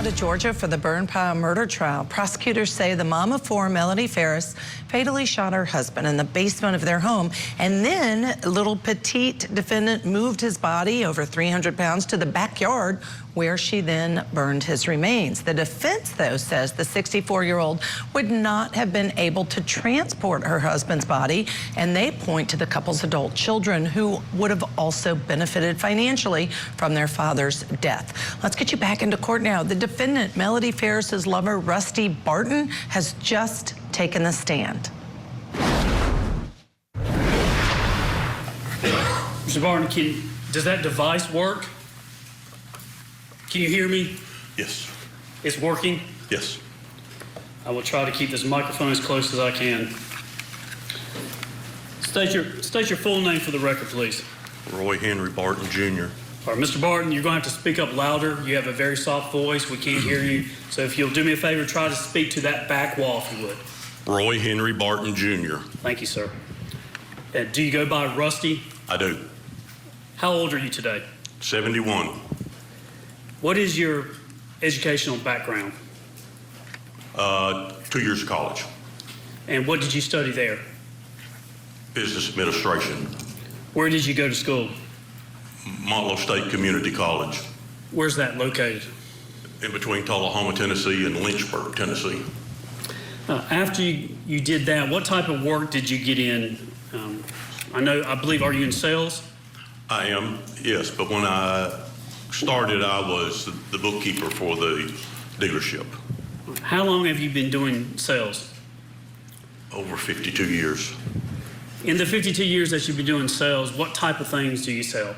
to Georgia for the burn pile murder trial. Prosecutors say the mom of four, Melody Farris, fatally shot her husband in the basement of their home, and then little petite defendant moved his body, over 300 pounds, to the backyard where she then burned his remains. The defense, though, says the 64-year-old would not have been able to transport her husband's body, and they point to the couple's adult children who would have also benefited financially from their father's death. Let's get you back into court now. The defendant, Melody Farris's lover, Rusty Barton, has just taken the stand. Mr. Barton, does that device work? Can you hear me? Yes. It's working? Yes. I will try to keep this microphone as close as I can. State your full name for the record, please. Roy Henry Barton, Jr. All right, Mr. Barton, you're going to have to speak up louder. You have a very soft voice. We can't hear you. So if you'll do me a favor, try to speak to that back wall, if you would. Roy Henry Barton, Jr. Thank you, sir. Do you go by Rusty? I do. How old are you today? 71. What is your educational background? 2 years of college. And what did you study there? Business administration. Where did you go to school? Montlow State Community College. Where's that located? In between Tullahoma, Tennessee and Lynchburg, Tennessee. After you did that, what type of work did you get in? I believe, are you in sales? I am, yes, but when I started, I was the bookkeeper for the dealership. How long have you been doing sales? Over 52 years. In the 52 years that you've been doing sales, what type of things do you sell?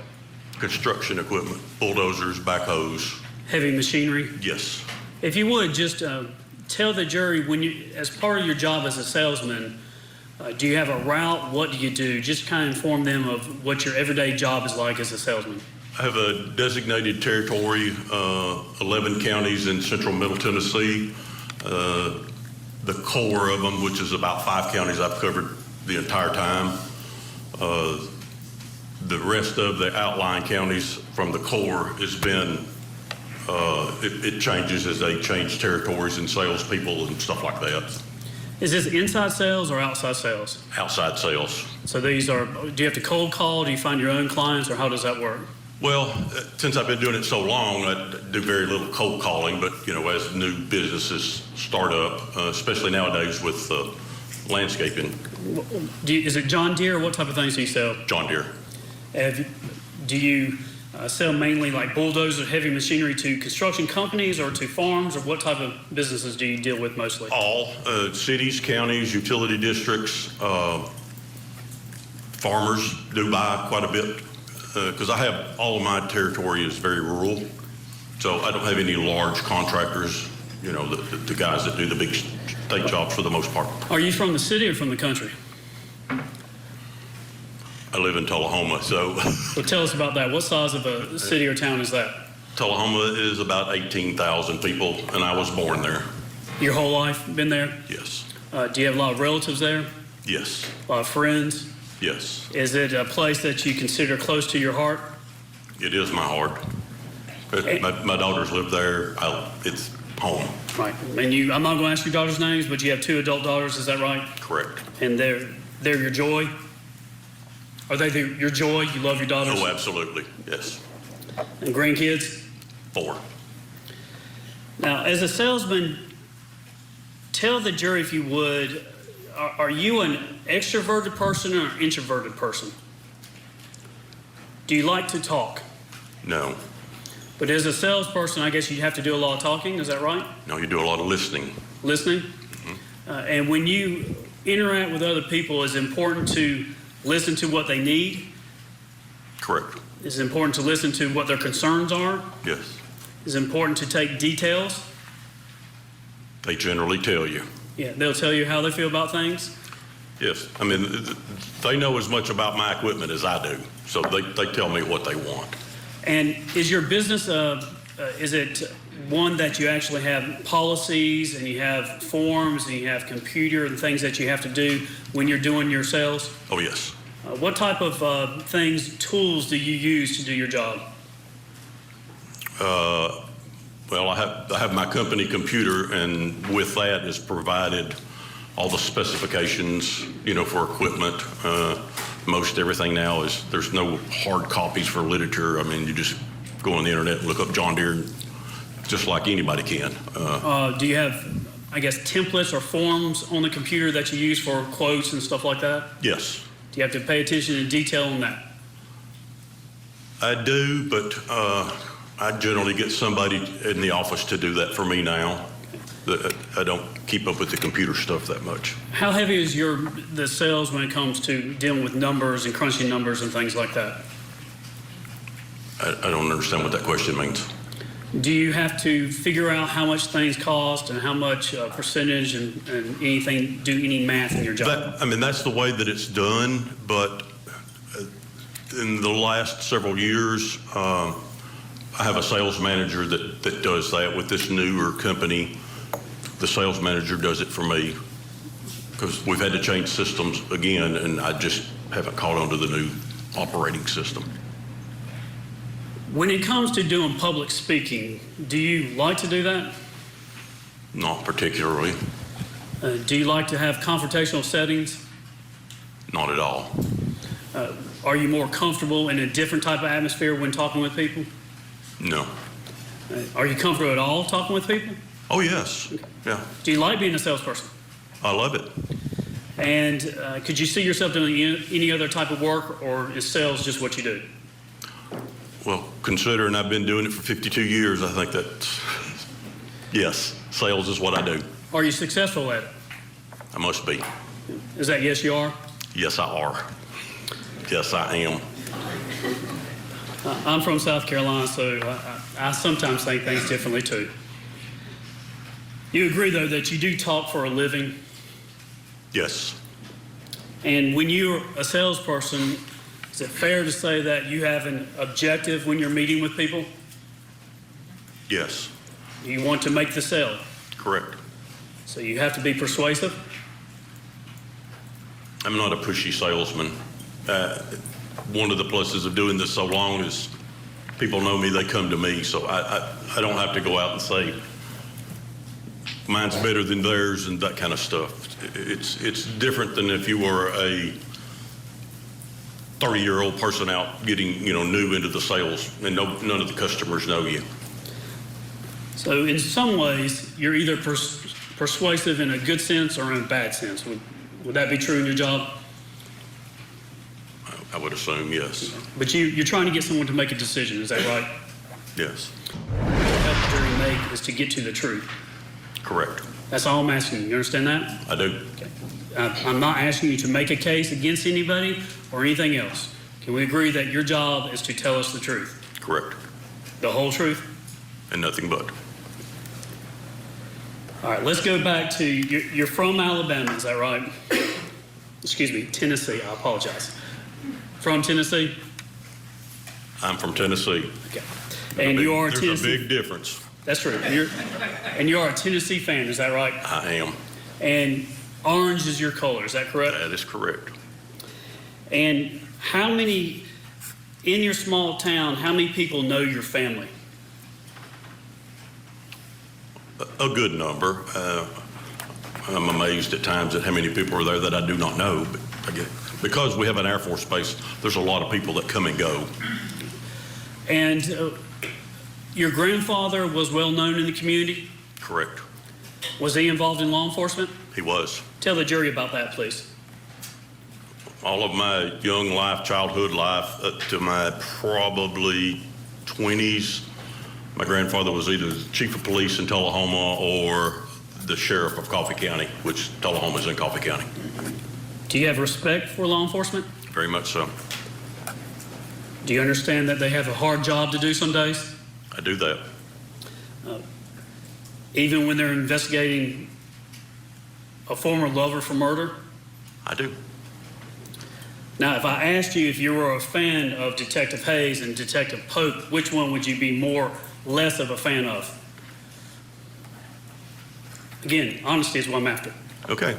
Construction equipment, bulldozers, backhoes. Heavy machinery? Yes. If you would, just tell the jury, as part of your job as a salesman, do you have a route? What do you do? Just kind of inform them of what your everyday job is like as a salesman. I have a designated territory, 11 counties in central middle Tennessee. The core of them, which is about 5 counties, I've covered the entire time. The rest of the outlying counties from the core has been, it changes as they change territories and salespeople and stuff like that. Is this inside sales or outside sales? Outside sales. So these are, do you have to cold call? Do you find your own clients, or how does that work? Well, since I've been doing it so long, I do very little cold calling, but as new businesses start up, especially nowadays with landscaping. Is it John Deere, or what type of things do you sell? John Deere. Do you sell mainly like bulldozers, heavy machinery to construction companies or to farms, or what type of businesses do you deal with mostly? All cities, counties, utility districts, farmers do buy quite a bit. Because I have, all of my territory is very rural, so I don't have any large contractors, the guys that do the big state jobs for the most part. Are you from the city or from the country? I live in Tullahoma, so. Well, tell us about that. What size of a city or town is that? Tullahoma is about 18,000 people, and I was born there. Your whole life been there? Yes. Do you have a lot of relatives there? Yes. A lot of friends? Yes. Is it a place that you consider close to your heart? It is my heart. My daughters live there. It's home. Right. And I'm not going to ask your daughters' names, but you have 2 adult daughters, is that right? Correct. And they're your joy? Are they your joy? You love your daughters? Oh, absolutely. Yes. And grandkids? 4. Now, as a salesman, tell the jury, if you would, are you an extroverted person or an introverted person? Do you like to talk? No. But as a salesperson, I guess you have to do a lot of talking, is that right? No, you do a lot of listening. Listening? Mm-hmm. And when you interact with other people, is it important to listen to what they need? Correct. Is it important to listen to what their concerns are? Yes. Is it important to take details? They generally tell you. Yeah, they'll tell you how they feel about things? Yes. I mean, they know as much about my equipment as I do, so they tell me what they want. And is your business, is it one that you actually have policies and you have forms and you have computer and things that you have to do when you're doing your sales? Oh, yes. What type of tools do you use to do your job? Well, I have my company computer, and with that is provided all the specifications, for equipment. Most everything now there's no hard copies for literature. I mean, you just go on the internet and look up John Deere, just like anybody can. Do you have, I guess, templates or forms on the computer that you use for quotes and stuff like that? Yes. Do you have to pay attention to detail on that? I do, but I generally get somebody in the office to do that for me now. I don't keep up with the computer stuff that much. How heavy is the sales when it comes to dealing with numbers and crunching numbers and things like that? I don't understand what that question means. Do you have to figure out how much things cost and how much percentage and anything, do any math in your job? That's the way that it's done, but in the last several years, I have a sales manager that does that. With this newer company, the sales manager does it for me because we've had to change systems again, and I just haven't caught on to the new operating system. When it comes to doing public speaking, do you like to do that? Not particularly. Do you like to have confrontational settings? Not at all. Are you more comfortable in a different type of atmosphere when talking with people? No. Are you comfortable at all talking with people? Oh, yes. Yeah. Do you like being a salesperson? I love it. And could you see yourself doing any other type of work, or is sales just what you do? Well, considering I've been doing it for 52 years, I think that, yes, sales is what I do. Are you successful at it? I must be. Is that yes, you are? Yes, I are. Yes, I am. I'm from South Carolina, so I sometimes think things differently too. You agree, though, that you do talk for a living? Yes. And when you're a salesperson, is it fair to say that you have an objective when you're meeting with people? Yes. You want to make the sale. Correct. So you have to be persuasive? I'm not a pushy salesman. One of the pluses of doing this so long is people know me, they come to me, so I don't have to go out and say, mine's better than theirs and that kind of stuff. It's different than if you were a 30-year-old person out getting, new into the sales and none of the customers know you. So in some ways, you're either persuasive in a good sense or in a bad sense. Would that be true in your job? I would assume, yes. But you're trying to get someone to make a decision, is that right? Yes. What help the jury make is to get to the truth. Correct. That's all I'm asking you. You understand that? I do. Okay. I'm not asking you to make a case against anybody or anything else. Can we agree that your job is to tell us the truth? Correct. The whole truth? And nothing but. All right, let's go back to, you're from Alabama, is that right? Excuse me, Tennessee, I apologize. From Tennessee? I'm from Tennessee. Okay. And you are a Tennessee. There's a big difference. That's true. And you are a Tennessee fan, is that right? I am. And orange is your color, is that correct? That is correct. And how many, in your small town, how many people know your family? A good number. I'm amazed at times at how many people are there that I do not know. But because we have an Air Force base, there's a lot of people that come and go. And your grandfather was well known in the community? Correct. Was he involved in law enforcement? He was. Tell the jury about that, please. All of my young life, childhood life, up to my probably 20s, my grandfather was either the chief of police in Tullahoma or the sheriff of Coffee County, which Tullahoma is in Coffee County. Do you have respect for law enforcement? Very much so. Do you understand that they have a hard job to do some days? I do that. Even when they're investigating a former lover for murder? I do. Now, if I asked you if you were a fan of Detective Hayes and Detective Pope, which one would you be less of a fan of? Again, honesty is what I'm after. Okay.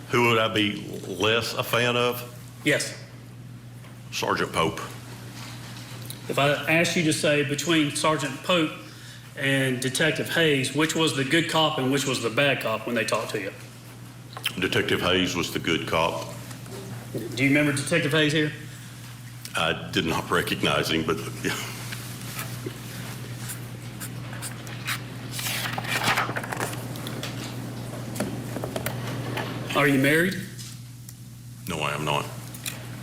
Who would I be less a fan of? Yes. Sergeant Pope. If I asked you to say between Sergeant Pope and Detective Hayes, which was the good cop and which was the bad cop when they talked to you? Detective Hayes was the good cop. Do you remember Detective Hayes here? I did not recognize him, but yeah. Are you married? No, I am not.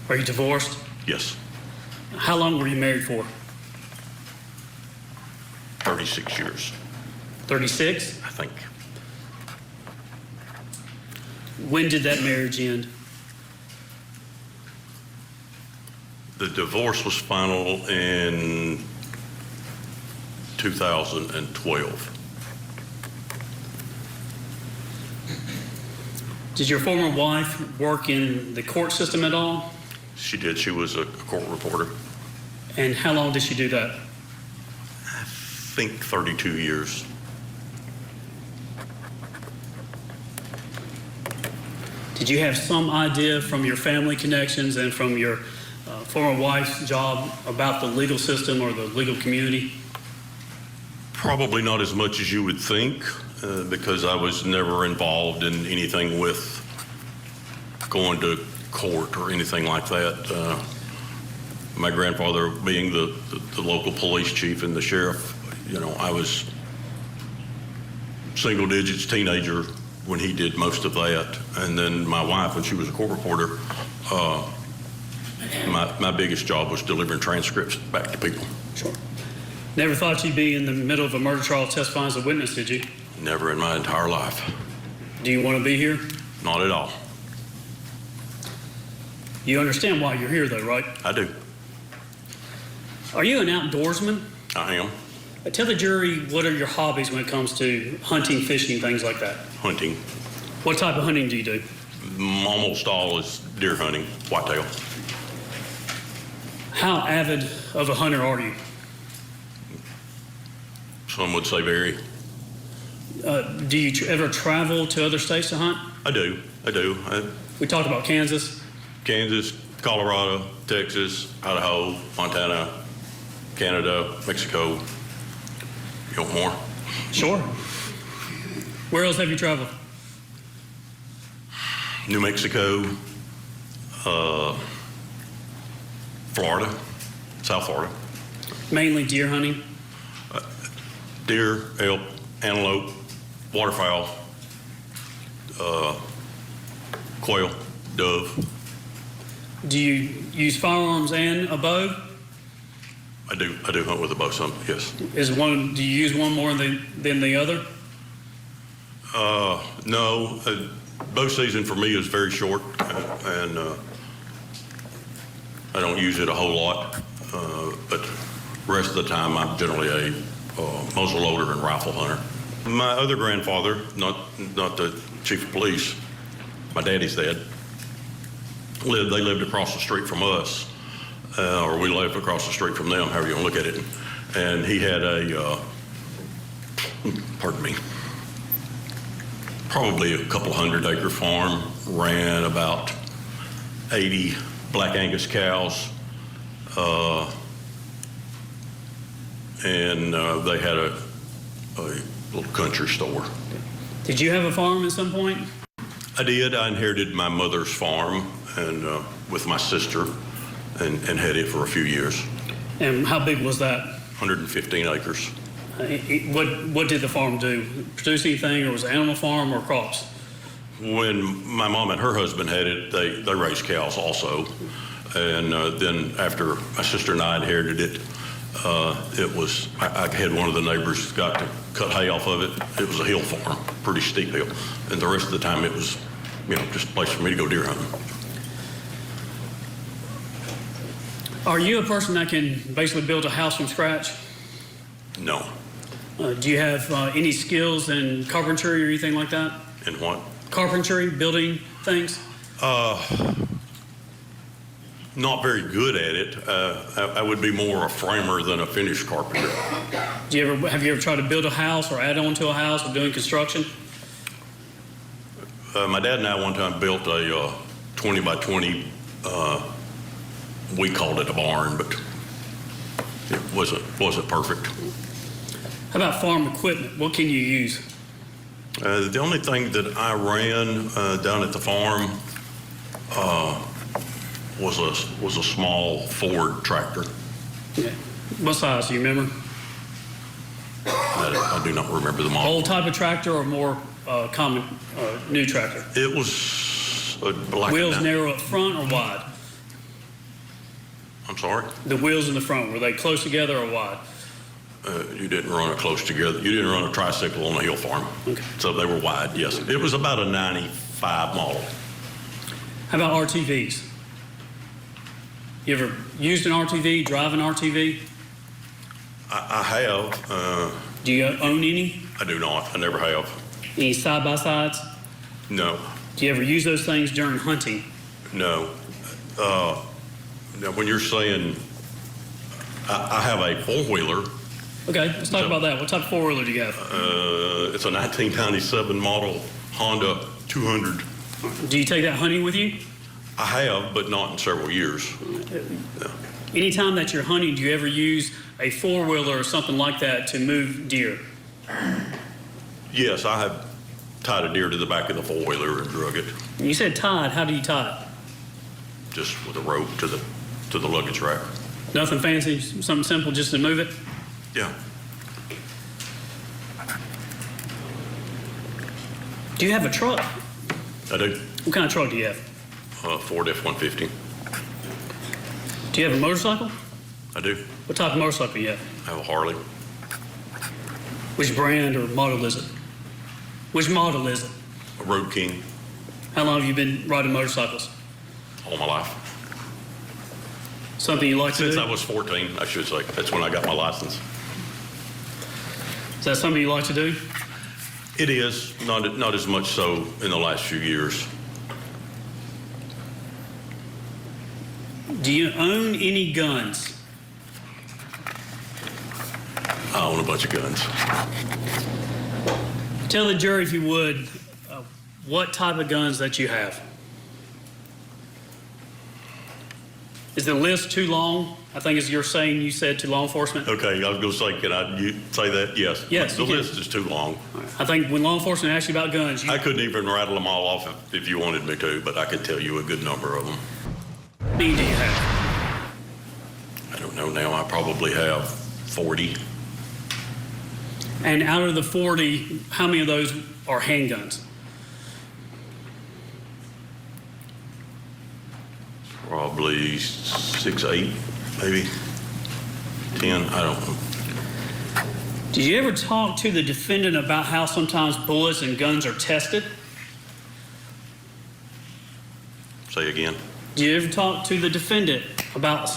Are you divorced? Yes, How long were you married for? 36 years, 36? I think. When did that marriage end? The divorce was final in 2012. Did your former wife work in the court system at all? She did. She was a court reporter. And how long did she do that? I think 32 years. Did you have some idea from your family connections and from your former wife's job about the legal system or the legal community? Probably not as much as you would think, because I was never involved in anything with going to court or anything like that. My grandfather being the local police chief and the sheriff, you know, I was single digits teenager when he did most of that. And then my wife, when she was a court reporter, my biggest job was delivering transcripts back to people. Sure. Never thought you'd be in the middle of a murder trial testifying as a witness, did you? Never in my entire life. Do you want to be here? Not at all. You understand why you're here, though, right? I do. Are you an outdoorsman? I am. Tell the jury, what are your hobbies when it comes to hunting, fishing, things like that? Hunting. What type of hunting do you do? Almost all is deer hunting, whitetail. How avid of a hunter are you? Some would say very. Do you ever travel to other states to hunt? I do. We talked about Kansas. Kansas, Colorado, Texas, Idaho, Montana, Canada, Mexico. You want more? Sure. Where else have you traveled? New Mexico, Florida, South Florida. Mainly deer hunting. Deer, elk, antelope, waterfowl, quail, dove. Do you use firearms and a bow? I do hunt with a bow some, yes. Do you use one more than the other? No, bow season for me is very short, and I don't use it a whole lot, but the rest of the time I'm generally a muzzle loader and rifle hunter. My other grandfather, not the chief of police, my daddy's dad, they lived across the street from us, or we lived across the street from them, however you want to look at it. And he had probably a couple 100-acre farm, ran about 80 Black Angus cows, and they had a little country store. Did you have a farm at some point? I did. I inherited my mother's farm and with my sister, and had it for a few years. And how big was that? 115 acres. What did the farm do? Produce anything, or was it animal farm or crops? When my mom and her husband had it, they raised cows also. And then after my sister and I inherited it, I had one of the neighbors got to cut hay off of it. It was a hill farm, pretty steep hill. And the rest of the time it was, just a place for me to go deer hunting. Are you a person that can basically build a house from scratch? No. Do you have any skills in carpentry or anything like that? In what? Carpentry, building things? Not very good at it. I would be more a framer than a finished carpenter. Have you ever tried to build a house or add on to a house or doing construction? My dad and I one time built a 20 by 20, we called it a barn, but it wasn't perfect. How about farm equipment? What can you use? The only thing that I ran down at the farm was a small Ford tractor. Yeah. What size, do you remember? I do not remember the model. Old type of tractor or more common new tractor? It was like Wheels narrow up front or wide? I'm sorry? The wheels in the front, were they close together or wide? You didn't run it close together. You didn't run a tricycle on a hill farm. Okay. So they were wide, yes. It was about a 95 model. How about RTVs? You ever used an RTV, drive an RTV? I have. Do you own any? I do not. I never have. Any side-by-sides? No. Do you ever use those things during hunting? No. Now, when you're saying I have a four-wheeler. Okay, let's talk about that. What type of four-wheeler do you have? It's a 1997 model Honda 200. Do you take that hunting with you? I have, but not in several years. No. Anytime that you're hunting, do you ever use a four-wheeler or something like that to move deer? Yes, I have tied a deer to the back of the four-wheeler and drug it. And you said tied. How do you tie it? Just with a rope to the luggage rack. Nothing fancy, something simple just to move it? Yeah. Do you have a truck? I do. What kind of truck do you have? Ford F-150. Do you have a motorcycle? I do. What type of motorcycle do you have? I have a Harley. Which brand or model is it? Which model is it? A Road King. How long have you been riding motorcycles? All my life. Something you like to Since do? I was 14, I should say. That's when I got my license. Is that something you like to do? It is, not as much so in the last few years. Do you own any guns? I own a bunch of guns. Tell the jury, if you would, what type of guns that you have. Is the list too long? I think as you're saying, you said to law enforcement. Okay, I was going to say, can you say that? Yes. Yes, The you can. list is too long. I think when law enforcement asks you about guns, I couldn't even rattle them all off if you wanted me to, but I could tell you a good number of them. how many do you have? I don't know now. I probably have 40. And out of the 40, how many of those are handguns? Probably 6, 8, maybe 10. I don't know. Did you ever talk to the defendant about how sometimes bullets and guns are tested? Say again. Did you ever talk to the defendant about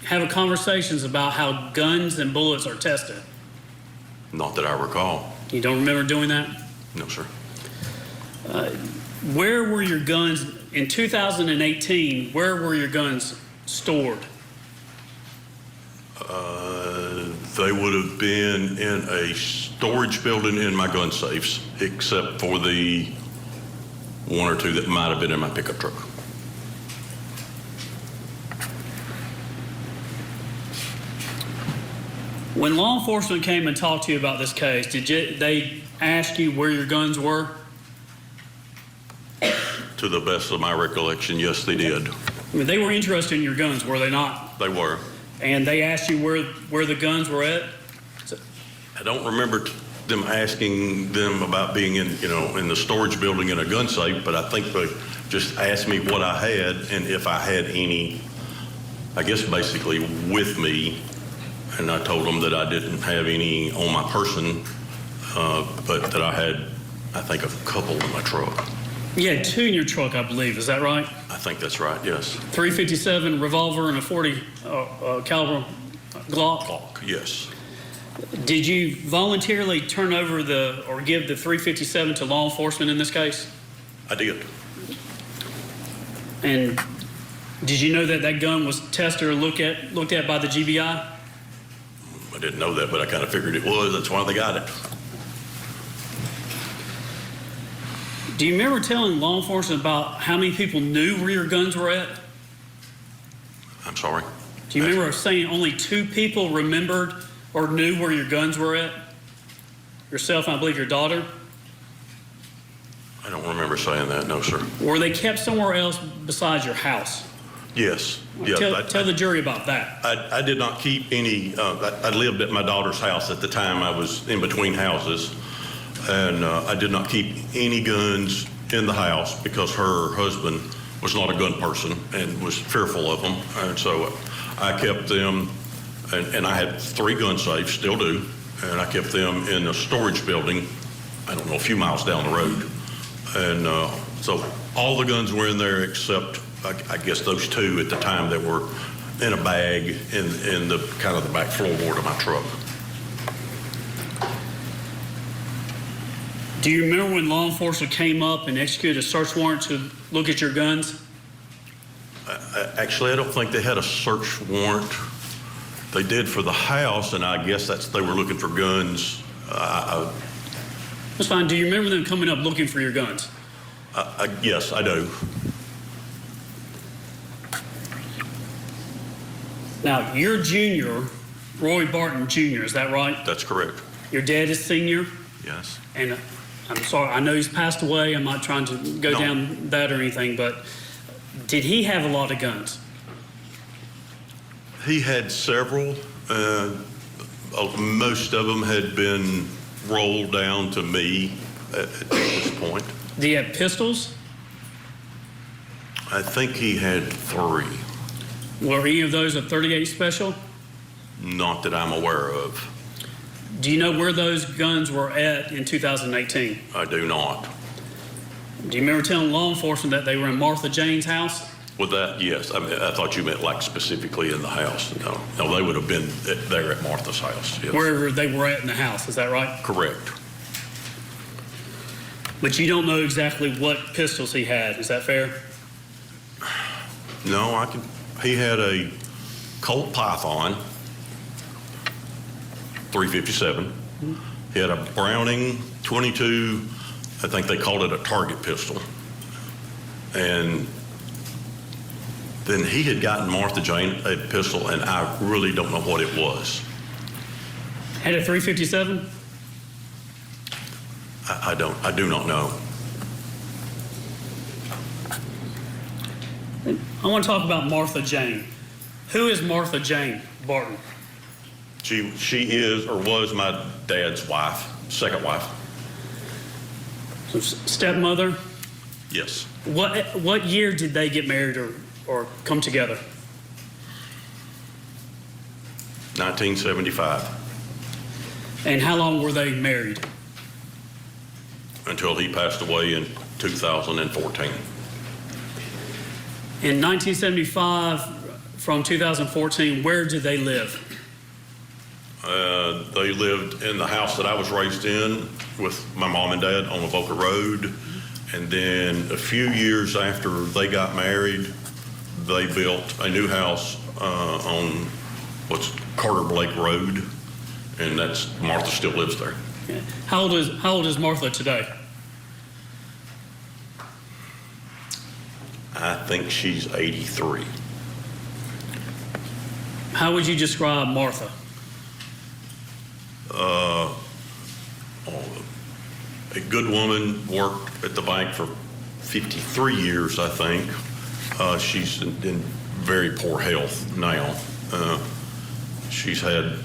have conversations about how guns and bullets are tested? Not that I recall. You don't remember doing that? No, sir. Where were your guns in 2018? Where were your guns stored? They would have been in a storage building in my gun safes, except for the one or two that might have been in my pickup truck. When law enforcement came and talked to you about this case, did they ask you where your guns were? To the best of my recollection, yes, they did. I mean, they were interested in your guns, were they not? They were. And they asked you where the guns were at? I don't remember them asking them about being in the storage building in a gun safe, but I think they just asked me what I had and if I had any, I guess basically with me. And I told them that I didn't have any on my person, but that I had, I think, a couple in my truck. You had 2 in your truck, I believe. Is that right? I think that's right, yes. .357 revolver and a .40 caliber Glock. Glock, yes. Did you voluntarily turn over or give the .357 to law enforcement in this case? I did. And did you know that gun was tested or looked at by the GBI? I didn't know that, but I kind of figured it was. That's why they got it. Do you remember telling law enforcement about how many people knew where your guns were at? I'm sorry. Do you remember saying only 2 people remembered or knew where your guns were at? yourself and I believe your daughter? I don't remember saying that, no, sir. Were they kept somewhere else besides your house? Yes. Yeah, Tell the jury about that. I did not keep any, I lived at my daughter's house at the time. I was in between houses, and I did not keep any guns in the house because her husband was not a gun person and was fearful of them. And so I kept them, and I had 3 gun safes, still do, and I kept them in a storage building, I don't know, a few miles down the road. And so all the guns were in there except, I guess, those 2 at the time that were in a bag in the kind of the back floorboard of my truck. Do you remember when law enforcement came up and executed a search warrant to look at your guns? Actually, I don't think they had a search warrant. They did for the house, and I guess they were looking for guns. That's fine. Do you remember them coming up looking for your guns? Yes, I do. Now, you're junior, Roy Barton Jr., is that right? That's correct. Your dad is senior? Yes. And I'm sorry, I know he's passed away. I'm not trying to go No. down that or anything, but did he have a lot of guns? He had several. Most of them had been rolled down to me at this point. Did he have pistols? I think he had 3. Were any of those a .38 special? Not that I'm aware of. Do you know where those guns were at in 2018? I do not. Do you remember telling law enforcement that they were in Martha Jane's house? With that, yes. I mean, I thought you meant like specifically in the house. No, they would have been there at Martha's house. Yes. Wherever they were at in the house, is that right? Correct. But you don't know exactly what pistols he had, is that fair? No, he had a Colt Python 357. He had a Browning 22, I think they called it a target pistol. And then he had gotten Martha Jane a pistol, and I really don't know what it was. Had a .357? I do not know. I want to talk about Martha Jane. Who is Martha Jane Barton? She is or was my dad's wife, second wife. So stepmother? Yes. What year did they get married or come together? 1975. And how long were they married? Until he passed away in 2014. In 1975 from 2014, where did they live? They lived in the house that I was raised in with my mom and dad on Avoca Road. And then a few years after they got married, they built a new house on what's Carter Blake Road. And Martha still lives there. Okay. How old is Martha today? I think she's 83. How would you describe Martha? A good woman, worked at the bank for 53 years, I think. She's in very poor health now. She's had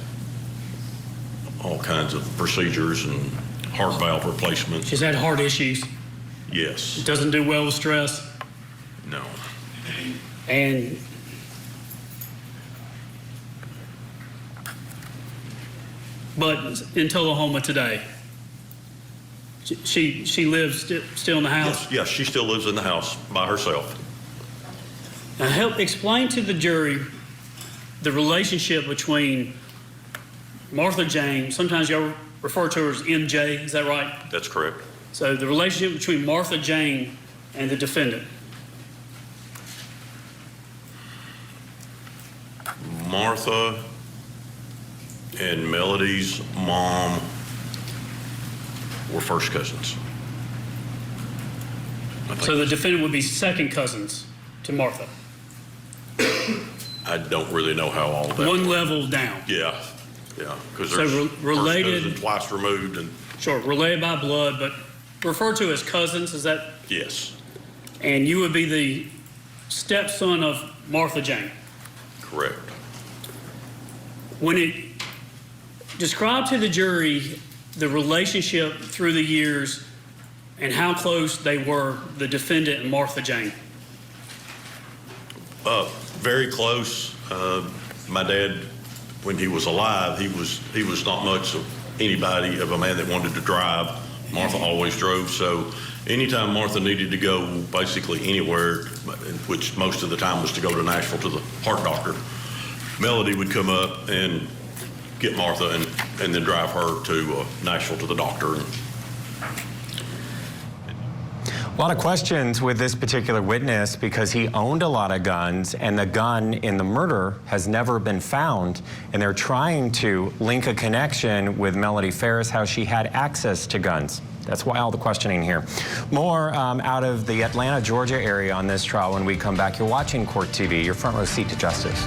all kinds of procedures and heart valve replacements. She's had heart issues. Yes. Doesn't do well with stress. No. And but in Tullahoma today, she lives still in the house. Yes, she still lives in the house by herself. Now help explain to the jury the relationship between Martha Jane. Sometimes y'all refer to her as MJ. Is that right? That's correct. So the relationship between Martha Jane and the defendant. Martha and Melody's mom were first cousins. So the defendant would be second cousins to Martha. I don't really know how all of that One works. level down. Yeah, because So there's related- first cousin twice removed, and Sure, related by blood, but referred to as cousins, is that? Yes, And you would be the stepson of Martha Jane. correct. When it described to the jury the relationship through the years and how close they were, the defendant and Martha Jane. Very close. My dad, when he was alive, he was not much of anybody of a man that wanted to drive. Martha always drove, so anytime Martha needed to go basically anywhere, which most of the time was to go to Nashville to the heart doctor, Melody would come up and get Martha and then drive her to Nashville to the doctor. A lot of questions with this particular witness because he owned a lot of guns and the gun in the murder has never been found, and they're trying to link a connection with Melody Farris, how she had access to guns. That's why all the questioning here. More out of the Atlanta, Georgia area on this trial when we come back. You're watching Court TV, your front row seat to justice.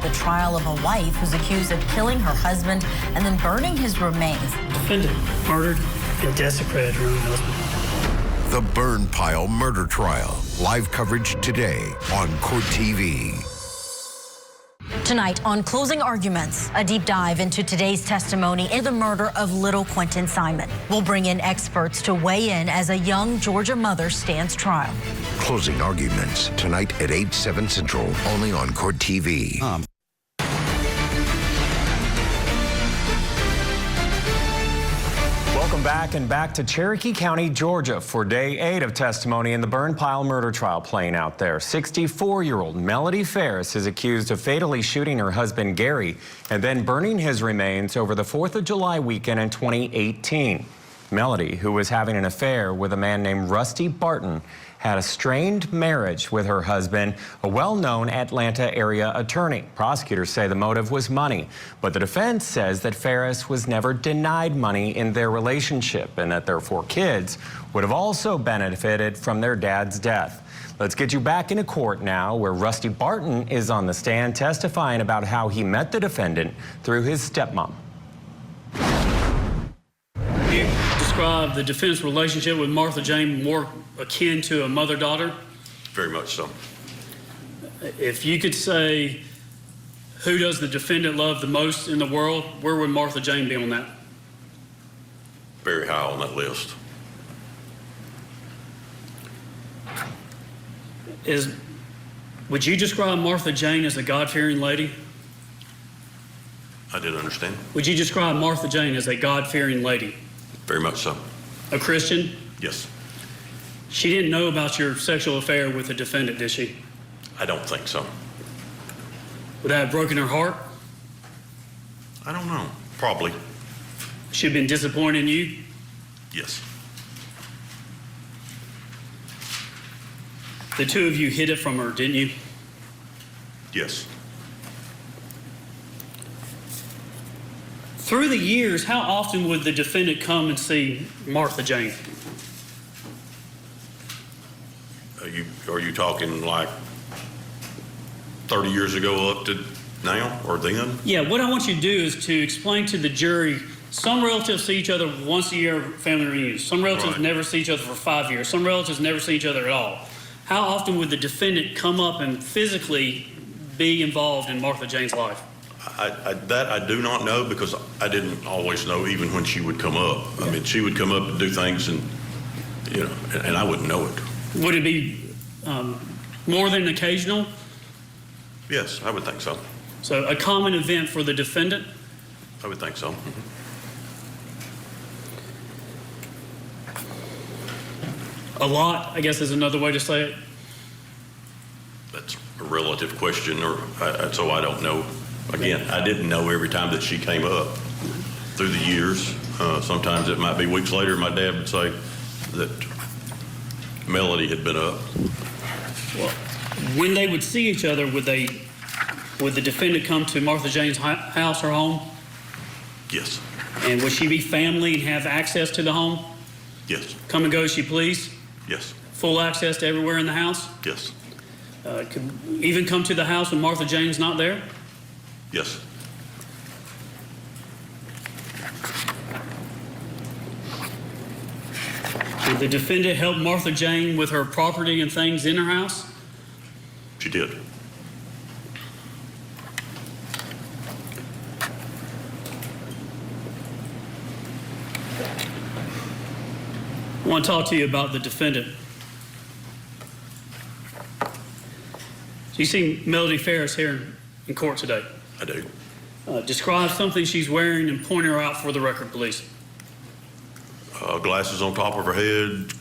The trial of a wife who's accused of killing her husband and then burning his remains. Defendant murdered and desecrated her own husband. The Burn Pile Murder Trial. Live coverage today on Court TV. Tonight on Closing Arguments, a deep dive into today's testimony in the murder of little Quentin Simon. We'll bring in experts to weigh in as a young Georgia mother stands trial. Closing Arguments tonight at 8/7 Central, only on Court TV. Welcome back to Cherokee County, Georgia for day 8 of testimony in the Burn Pile murder trial playing out there. 64-year-old Melody Farris is accused of fatally shooting her husband Gary and then burning his remains over the 4th of July weekend in 2018. Melody, who was having an affair with a man named Rusty Barton, had a strained marriage with her husband, a well-known Atlanta area attorney. Prosecutors say the motive was money, but the defense says that Farris was never denied money in their relationship and that their 4 kids would have also benefited from their dad's death. Let's get you back into court now, where Rusty Barton is on the stand testifying about how he met the defendant through his stepmom. You describe the defendant's relationship with Martha Jane more akin to a mother-daughter. Very much so. If you could say, who does the defendant love the most in the world, where would Martha Jane be on that? Very high on that list. Would you describe Martha Jane as a God-fearing lady? I did understand. Would you describe Martha Jane as a God-fearing lady? Very much so. A Christian? Yes. She didn't know about your sexual affair with the defendant, did she? I don't think so. Would that have broken her heart? I don't know. Probably. She'd been disappointed in you? Yes. The two of you hid it from her, didn't you? Yes. Through the years, how often would the defendant come and see Martha Jane? Are you talking like 30 years ago up to now or then? Yeah, what I want you to do is to explain to the jury, some relatives see each other once a year, family reunions. Some relatives Right. never see each other for 5 years. Some relatives never see each other at all. How often would the defendant come up and physically be involved in Martha Jane's life? That I do not know, because I didn't always know even when she would come up. I mean, she would come up and do things and I wouldn't know it. Would it be more than occasional? Yes, I would think so. So a common event for the defendant? I would think so. A lot, I guess, is another way to say it. That's a relative question, so I don't know. Again, I didn't know every time that she came up through the years. Sometimes it might be weeks later, my dad would say that Melody had been up. Well, when they would see each other, would the defendant come to Martha Jane's house or home? Yes. And would she be family and have access to the home? Yes. Come and go as she pleased? Yes. Full access to everywhere in the house? Yes. Could even come to the house when Martha Jane's not there? Yes. Did the defendant help Martha Jane with her property and things in her house? She did. I want to talk to you about the defendant. So you see Melody Farris here in court today. I do. Describe something she's wearing and point her out for the record, please. Glasses on top of her head,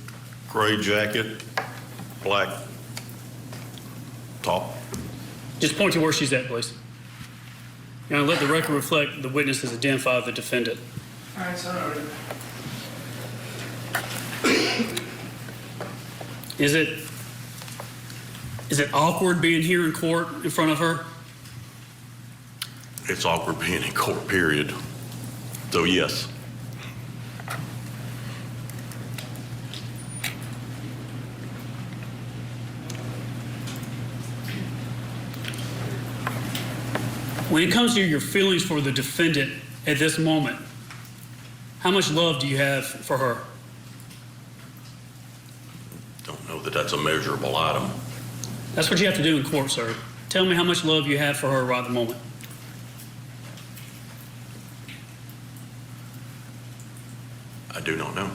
gray jacket, black top. Just point to where she's at, please. Now let the record reflect the witnesses identify the defendant. All right, so noted. Is it awkward being here in court in front of her? It's awkward being in court, period. So yes. When it comes to your feelings for the defendant at this moment, how much love do you have for her? Don't know that that's a measurable item. That's what you have to do in court, sir. Tell me how much love you have for her right at the moment. I do not know.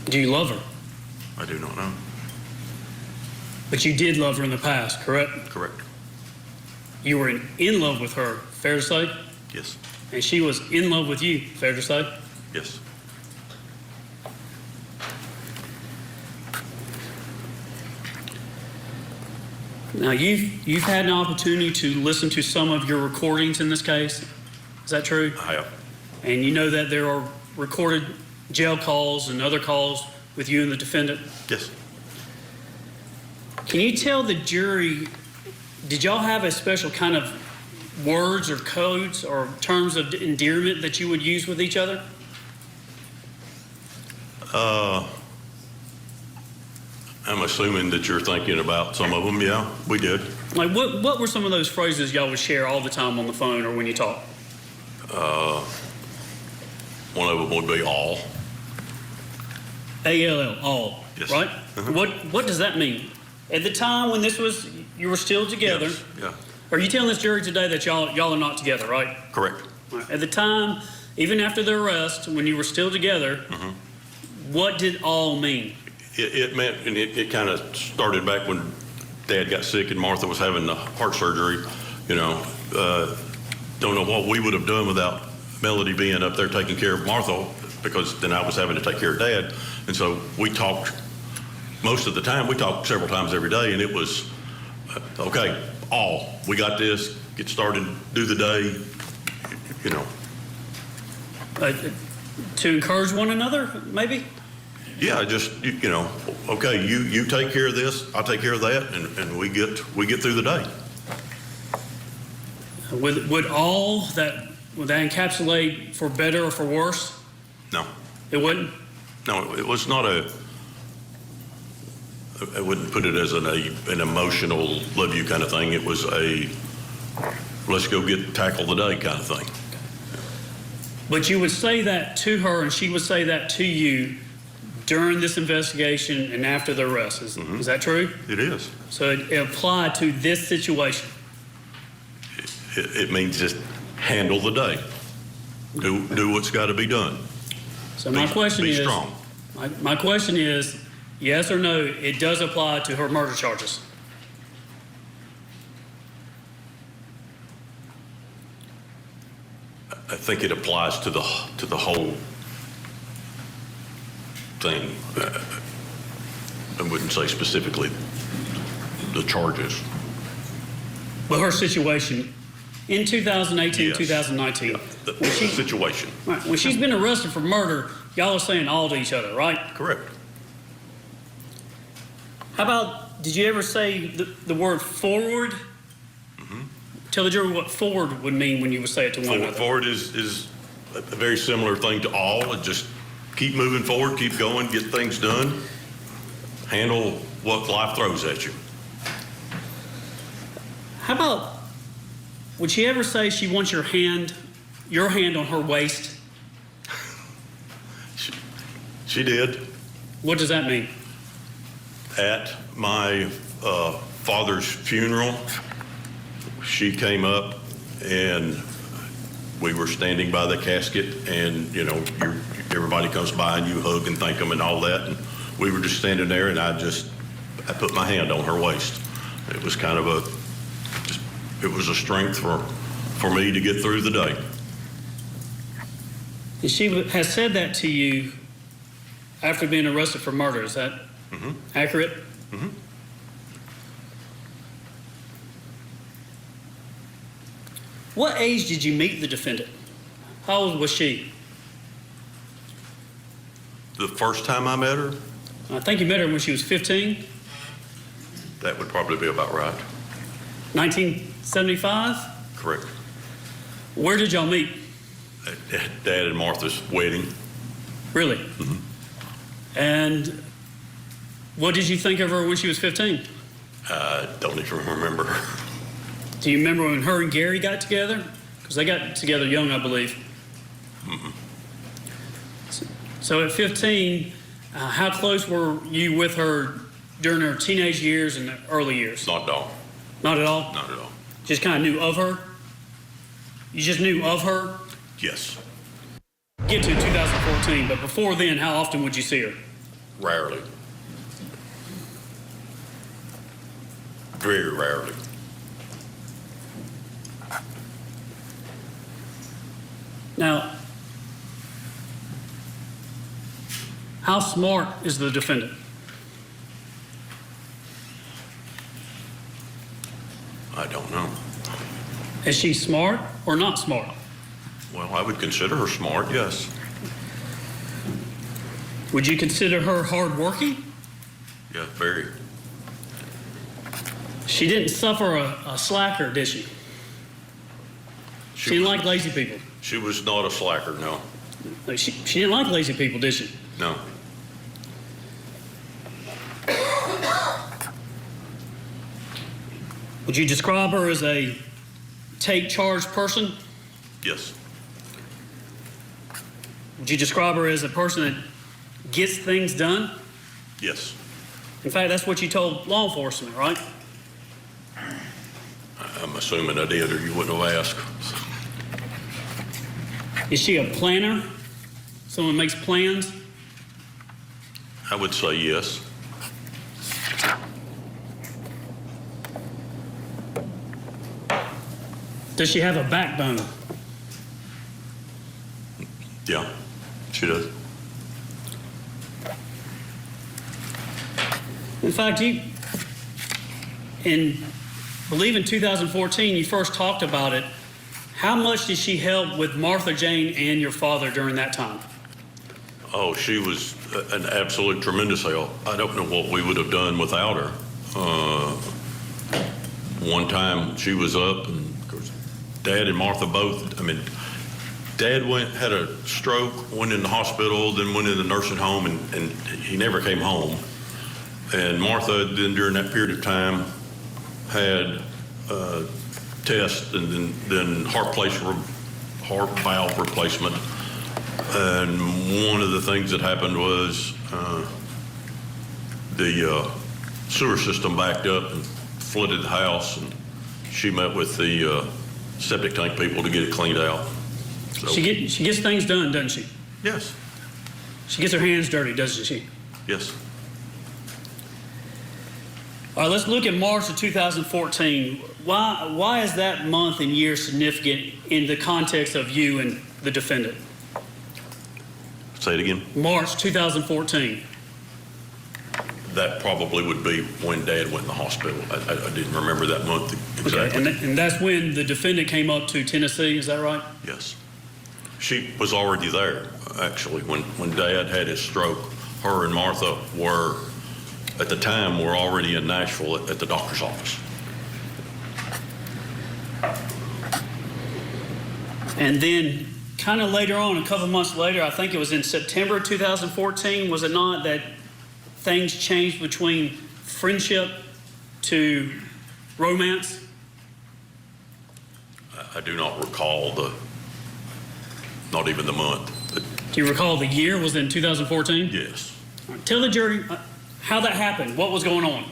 Do you love her? I do not know. But you did love her in the past, correct? Correct. You were in love with her, fair to say? Yes. And she was in love with you, fair to say? Yes. Now, you've had an opportunity to listen to some of your recordings in this case. Is that true? I have. And you know that there are recorded jail calls and other calls with you and the defendant? Yes. Can you tell the jury, did y'all have a special kind of words or codes or terms of endearment that you would use with each other? I'm assuming that you're thinking about some of them. Yeah, we did. Like what were some of those phrases y'all would share all the time on the phone or when you talk? One of them would be all. A-L-L, all, Yes. right? Uh-huh. What does that mean? At the time when this was, you were still together. Yes. Yeah. Are you telling this jury today that y'all are not together, right? Correct. Right. At the time, even after the arrest, when you were still together, what did all mean? It meant, and it kind of started back when Dad got sick and Martha was having the heart surgery. You know, don't know what we would have done without Melody being up there taking care of Martha, because then I was having to take care of Dad. And so we talked most of the time. We talked several times every day, and it was, okay, all. We got this, get started, do the day, you know. To encourage one another, maybe? Yeah, just, you know, okay, you take care of this, I'll take care of that, and we get through the day. Would that encapsulate for better or for worse? No. It wouldn't? No, it was not I wouldn't put it as an emotional love you kind of thing. It was a let's go tackle the day kind of thing. But you would say that to her and she would say that to you during this investigation and after the arrest. Is that true? It is. So it applied to this situation. It means just handle the day. Do what's got to be done. So my question is, strong. My question is, yes or no, it does apply to her murder charges? I think it applies to the whole thing. I wouldn't say specifically the charges. But her situation in 2018, Yes. 2019, The situation. right, when she's been arrested for murder, y'all are saying all to each other, right? Correct. How about, did you ever say the word forward? Tell the jury what forward would mean when you would say it to one another. Forward is a very similar thing to all. It just keep moving forward, keep going, get things done, handle what life throws at you. How about, would she ever say she wants your hand on her waist? She did. What does that mean? At my father's funeral, she came up and we were standing by the casket, and you know, everybody comes by and you hug and thank them and all that, and we were just standing there, and I put my hand on her waist. It was kind of it was a strength for me to get through the day. And she has said that to you after being arrested for murder. Is that accurate? Mm-hmm. What age did you meet the defendant? How old was she? The first time I met her, I think you met her when she was 15, that would probably be about right. 1975? Correct. Where did y'all meet? At Dad and Martha's wedding. Really? Mm-hmm. And what did you think of her when she was 15? I don't even remember her. Do you remember when her and Gary got together? Because they got together young, I believe. Mm-mm. So at 15, how close were you with her during her teenage years and early years? Not at all. Not at all? Not at all. Just kind of knew of her? You just knew of her? Yes. Get to 2014, but before then, how often would you see her? Rarely. Very rarely. Now, how smart is the defendant? I don't know. Is she smart or not smart? Well, I would consider her smart, yes. Would you consider her hardworking? Yeah, very. She didn't suffer a slacker, did she? She didn't like lazy people. She was not a slacker, no. She didn't like lazy people, did she? No. Would you describe her as a take charge person? Yes. Would you describe her as a person that gets things done? Yes. In fact, that's what you told law enforcement, right? I'm assuming I did, or you wouldn't have asked. Is she a planner? Someone makes plans? I would say yes. Does she have a backbone? Yeah, she does. In fact, I believe in 2014, you first talked about it. How much did she help with Martha Jane and your father during that time? Oh, she was an absolute tremendous help. I don't know what we would have done without her. One time she was up, and of course, Dad and Martha both, Dad had a stroke, went in the hospital, then went in the nursing home, and he never came home. And Martha, then during that period of time, had tests and then heart valve replacement. And one of the things that happened was the sewer system backed up and flooded the house, and she met with the septic tank people to get it cleaned out. So, She gets things done, doesn't she? yes, She gets her hands dirty, doesn't she? yes. All right, let's look at March of 2014. Why is that month and year significant in the context of you and the defendant? Say it again. March 2014. That probably would be when Dad went in the hospital. I didn't remember that month exactly. Okay, and that's when the defendant came up to Tennessee, is that right? Yes. She was already there, actually, when Dad had his stroke. Her and Martha were, at the time, were already in Nashville at the doctor's office. And then kind of later on, a couple months later, I think it was in September 2014, was it not, that things changed between friendship to romance? I do not recall not even the month. Do you recall the year? Was it in 2014? Yes. Tell the jury how that happened. What was going on?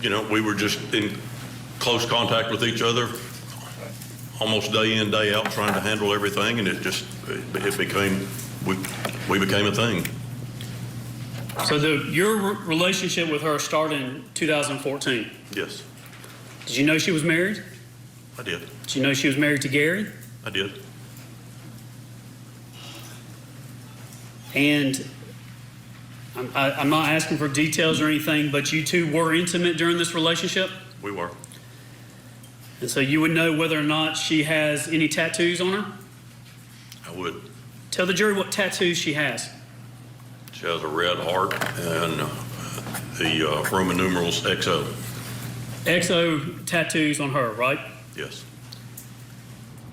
You know, we were just in close contact with each other almost day in, day out, trying to handle everything, and it became, we became a thing. So your relationship with her started in 2014? Yes. Did you know she was married? I did. Did you know she was married to Gary? I did. And I'm not asking for details or anything, but you two were intimate during this relationship? We were. And so you would know whether or not she has any tattoos on her? I would. Tell the jury what tattoos she has. She has a red heart and the Roman numerals XO. XO tattoos on her, right? Yes.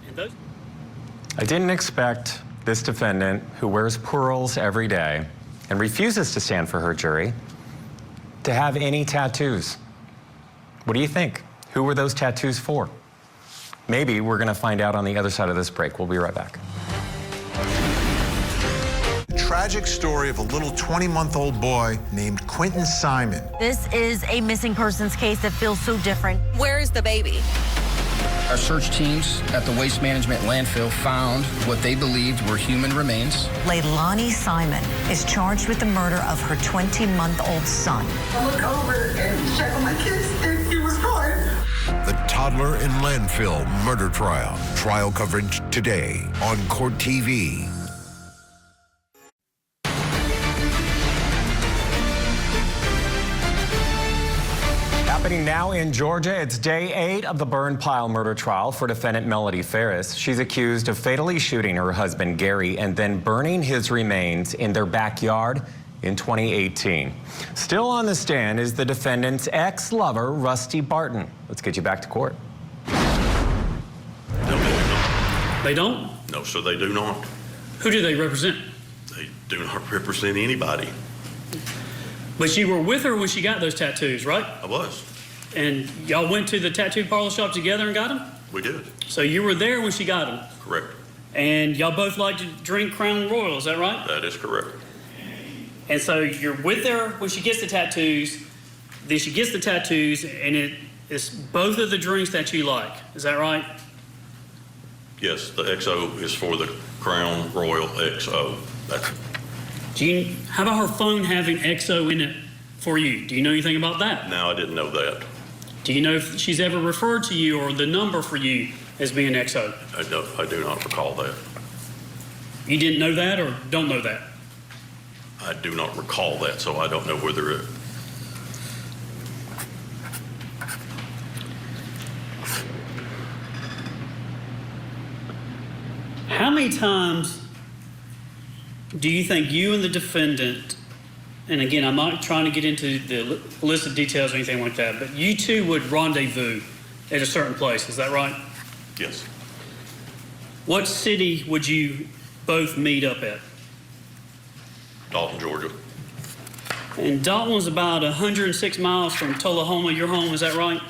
And those? I didn't expect this defendant, who wears pearls every day and refuses to stand for her jury, to have any tattoos. What do you think? Who were those tattoos for? Maybe we're going to find out on the other side of this break. We'll be right back. The tragic story of a little 20-month-old boy named Quentin Simon. This is a missing persons case that feels so different. Where is the baby? Our search teams at the Waste Management landfill found what they believed were human remains. Leilani Simon is charged with the murder of her 20-month-old son. I look over and check on my kids, and he was gone. The toddler in landfill murder trial. Trial coverage today on Court TV. Happening now in Georgia, it's day 8 of the burn pile murder trial for defendant Melody Farris. She's accused of fatally shooting her husband Gary and then burning his remains in their backyard in 2018. Still on the stand is the defendant's ex-lover, Rusty Barton. Let's get you back to court. No, they do not. They don't? No, sir, they do not. Who do they represent? They do not represent anybody. But you were with her when she got those tattoos, right? I was. And y'all went to the tattoo parlor shop together and got them? We did. So you were there when she got them? Correct. And y'all both like to drink Crown Royal, is that right? That is correct. And so you're with her when she gets the tattoos, then she gets the tattoos, and it's both of the drinks that you like, is that right? Yes, the XO is for the Crown Royal XO. How about her phone having XO in it for you? Do you know anything about that? No, I didn't know that. Do you know if she's ever referred to you or the number for you as being XO? I do not recall that. You didn't know that or don't know that? I do not recall that, so I don't know whether it... How many times do you think you and the defendant, and again, I'm not trying to get into the list of details or anything like that, but you two would rendezvous at a certain place, is that right? Yes. What city would you both meet up at? Dalton, Georgia. And Dalton was about 106 miles from Tullahoma, your home, is that right?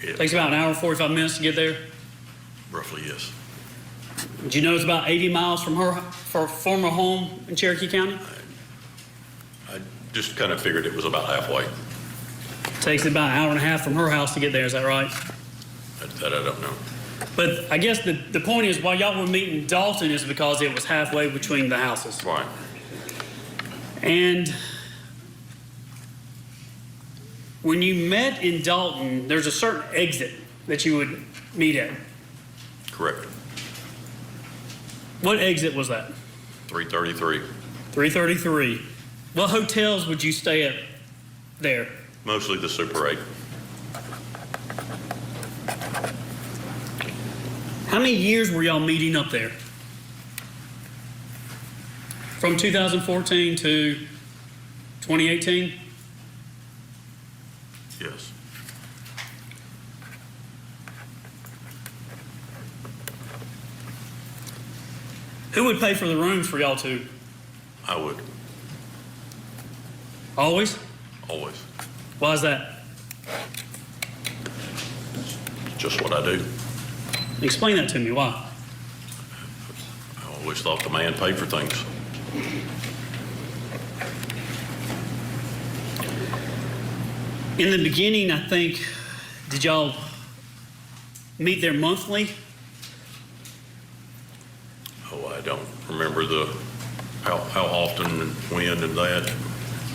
Yeah. Takes about an hour and 45 minutes to get there? Roughly, yes. Do you know it's about 80 miles from her former home in Cherokee County? I just kind of figured it was about halfway. Takes about an hour and a half from her house to get there, is that right? That I don't know. But I guess the point is, why y'all were meeting Dalton is because it was halfway between the houses. Right. And when you met in Dalton, there's a certain exit that you would meet at. Correct. What exit was that? 333. 333. What hotels would you stay at there? Mostly the Super 8. How many years were y'all meeting up there? From 2014 to 2018? Yes. Who would pay for the rooms for y'all two? I would. Always? Always. Why is that? Just what I do. Explain that to me. Why? I always thought the man paid for things. In the beginning, I think, did y'all meet there monthly? Oh, I don't remember how often and when and that.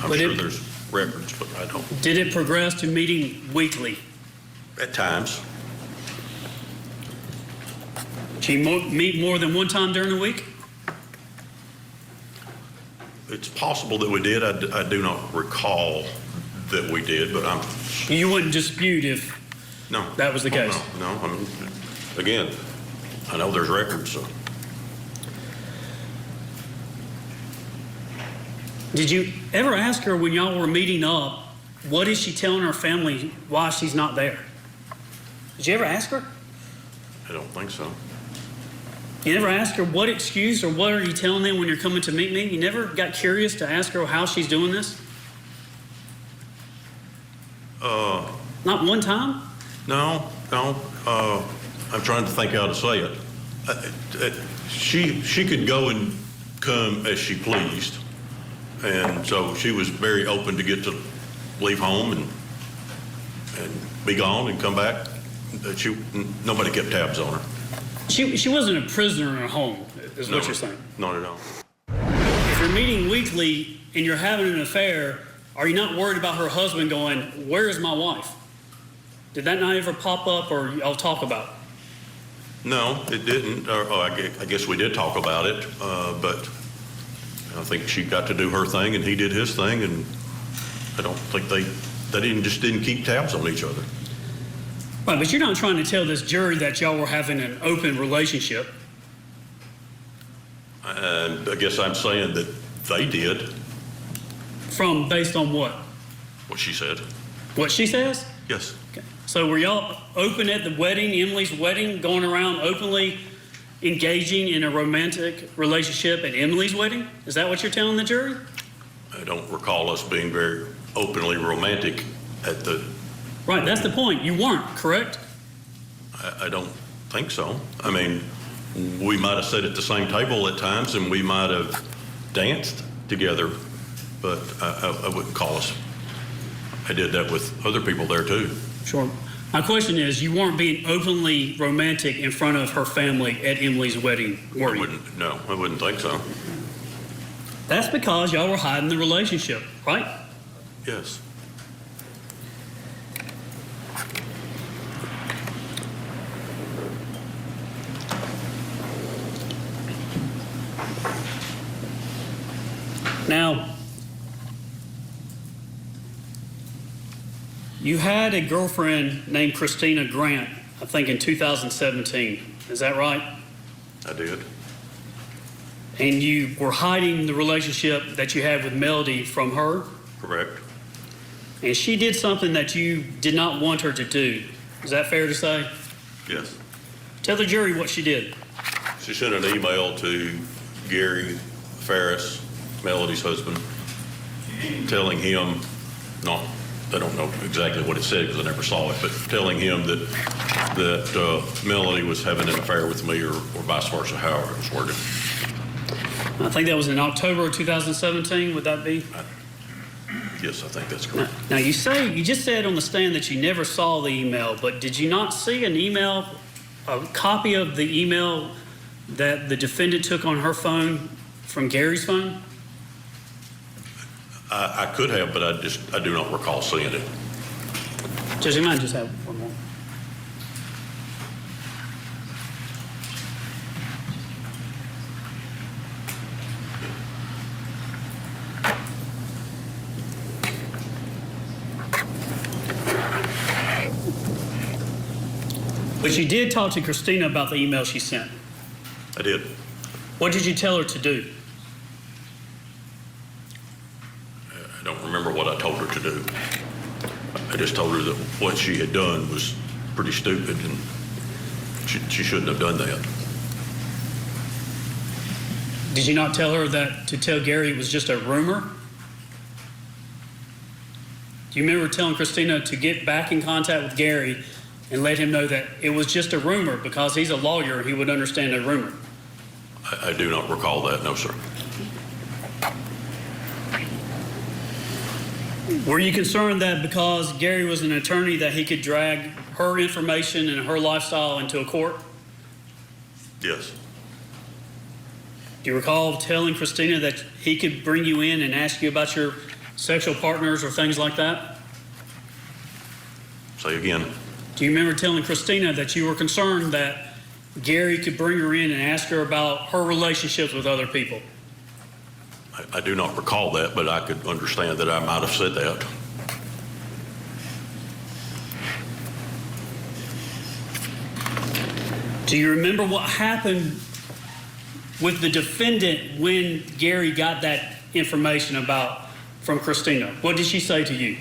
I'm sure there's records, but I don't. Did it progress to meeting weekly? At times. Did you meet more than one time during the week? It's possible that we did. I do not recall that we did, but You wouldn't dispute if that was the case? No. I mean, again, I know there's records, so. Did you ever ask her when y'all were meeting up, what is she telling her family why she's not there? Did you ever ask her? I don't think so. You never asked her what excuse or what are you telling them when you're coming to meet me? You never got curious to ask her how she's doing this? Not one time? No. I'm trying to think how to say it. She could go and come as she pleased, and so she was very open to get to leave home and be gone and come back. Nobody kept tabs on her. She wasn't a prisoner in her home, is what you're saying? Not at all. If you're meeting weekly and you're having an affair, are you not worried about her husband going, where is my wife? Did that not ever pop up or y'all talk about it? No, it didn't. I guess we did talk about it, but I think she got to do her thing and he did his thing, and I don't think they didn't keep tabs on each other. Right, but you're not trying to tell this jury that y'all were having an open relationship. And I guess I'm saying that they did. Based on what? What she said. What she says? Yes. Okay. So were y'all open at the wedding, Emily's wedding, going around openly engaging in a romantic relationship at Emily's wedding? Is that what you're telling the jury? I don't recall us being very openly romantic at the... Right, that's the point. You weren't, correct? I don't think so. I mean, we might have sat at the same table at times and we might have danced together, but I wouldn't call us. I did that with other people there too. Sure. My question is, you weren't being openly romantic in front of her family at Emily's wedding, were you? No, I wouldn't think so. That's because y'all were hiding the relationship, right? Yes. Now, you had a girlfriend named Christina Grant, I think in 2017. Is that right? I did. And you were hiding the relationship that you had with Melody from her? Correct. And she did something that you did not want her to do. Is that fair to say? Yes. Tell the jury what she did. She sent an email to Gary Farris, Melody's husband, telling him, I don't know exactly what it said because I never saw it, but telling him that Melody was having an affair with me or vice versa, however it was worded. I think that was in October of 2017, would that be? Yes, I think that's correct. Now you just said on the stand that you never saw the email, but did you not see an email, a copy of the email that the defendant took on her phone from Gary's phone? I could have, but I do not recall seeing it. Judge, you might just have one more. But you did talk to Christina about the email she sent. I did. What did you tell her to do? I don't remember what I told her to do. I just told her that what she had done was pretty stupid and she shouldn't have done that. Did you not tell her that to tell Gary it was just a rumor? Do you remember telling Christina to get back in contact with Gary and let him know that it was just a rumor because he's a lawyer and he would understand a rumor? I do not recall that, no, sir. Were you concerned that because Gary was an attorney that he could drag her information and her lifestyle into a court? Yes. Do you recall telling Christina that he could bring you in and ask you about your sexual partners or things like that? Say again. Do you remember telling Christina that you were concerned that Gary could bring her in and ask her about her relationships with other people? I do not recall that, but I could understand that I might have said that. Do you remember what happened with the defendant when Gary got that information from Christina? What did she say to you?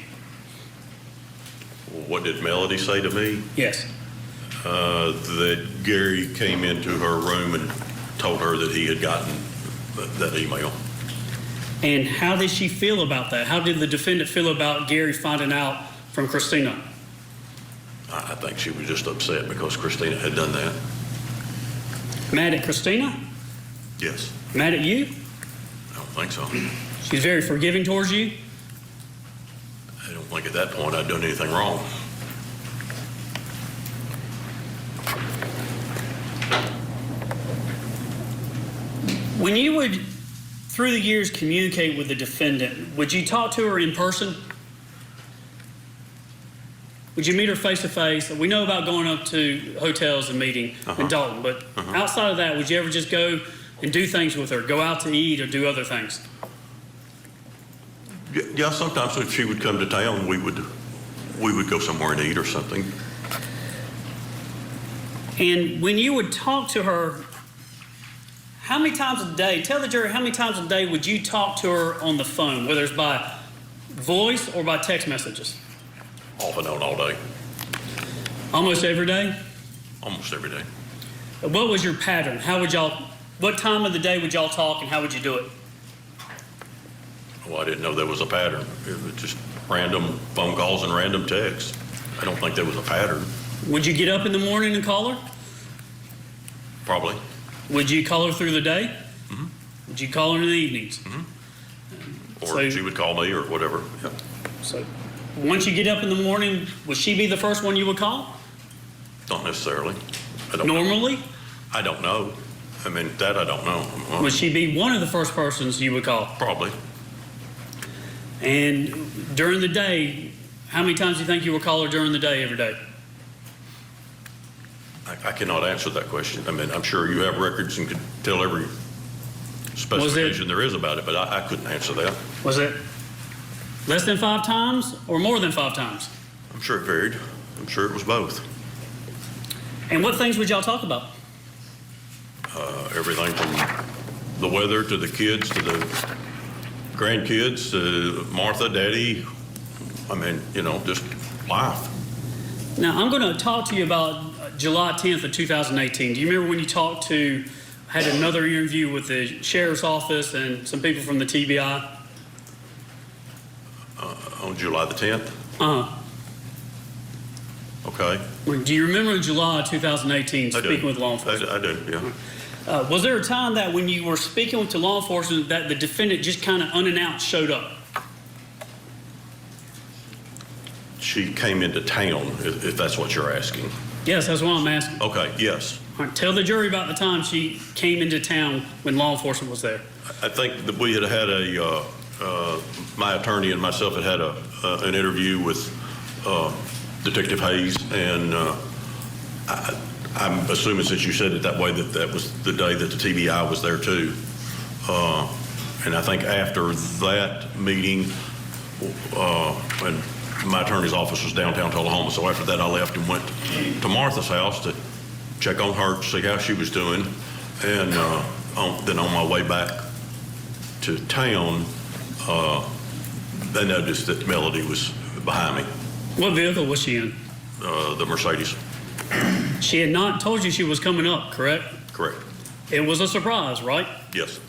What did Melody say to me? Yes. That Gary came into her room and told her that he had gotten that email. And how did she feel about that? How did the defendant feel about Gary finding out from Christina? I think she was just upset because Christina had done that. Mad at Christina? Yes. Mad at you? I don't think so. She's very forgiving towards you? I don't think at that point I'd done anything wrong. When you would, through the years, communicate with the defendant, would you talk to her in person? Would you meet her face to face? We know about going up to hotels and meeting in Dalton, but outside of that, would you ever just go and do things with her, go out to eat or do other things? Yeah, sometimes if she would come to town, we would go somewhere and eat or something. And when you would talk to her, how many times a day, tell the jury, how many times a day would you talk to her on the phone, whether it's by voice or by text messages? Off and on all day. Almost every day? Almost every day. What was your pattern? What time of the day would y'all talk and how would you do it? Well, I didn't know there was a pattern. It was just random phone calls and random texts. I don't think there was a pattern. Would you get up in the morning and call her? Probably. Would you call her through the day? Mm-hmm. Would you call her in the evenings? Mm-hmm. Or she would call me or whatever. Yeah. So once you get up in the morning, would she be the first one you would call? Not necessarily. I don't Normally? know. I don't know. I mean, that I don't know. Would she be one of the first persons you would call? Probably. And during the day, how many times do you think you would call her during the day, every day? I cannot answer that question. I mean, I'm sure you have records and could tell every specification there is about it, but I couldn't answer that. Was it less than 5 times or more than 5 times? I'm sure it varied. I'm sure it was both. And what things would y'all talk about? Everything from the weather to the kids to the grandkids to Martha, Daddy. I mean, you know, just life. Now, I'm going to talk to you about July 10th of 2018. Do you remember when you had another interview with the sheriff's office and some people from the TBI? On July the 10th? Okay. Do you remember in July 2018 speaking with law enforcement? I do, yeah. Was there a time that when you were speaking to law enforcement that the defendant just kind of unannounced showed up? She came into town, if that's what you're asking. Yes, that's what I'm asking. Okay, yes. All right, tell the jury about the time she came into town when law enforcement was there. I think that we had my attorney and myself had an interview with Detective Hayes, and I'm assuming since you said it that way that was the day that the TBI was there too. And I think after that meeting, when my attorney's office was downtown Tullahoma, so after that I left and went to Martha's house to check on her, see how she was doing, and then on my way back to town, they noticed that Melody was behind me. What vehicle was she in? The Mercedes. She had not told you she was coming up, correct? Correct. It was a surprise, right? Yes.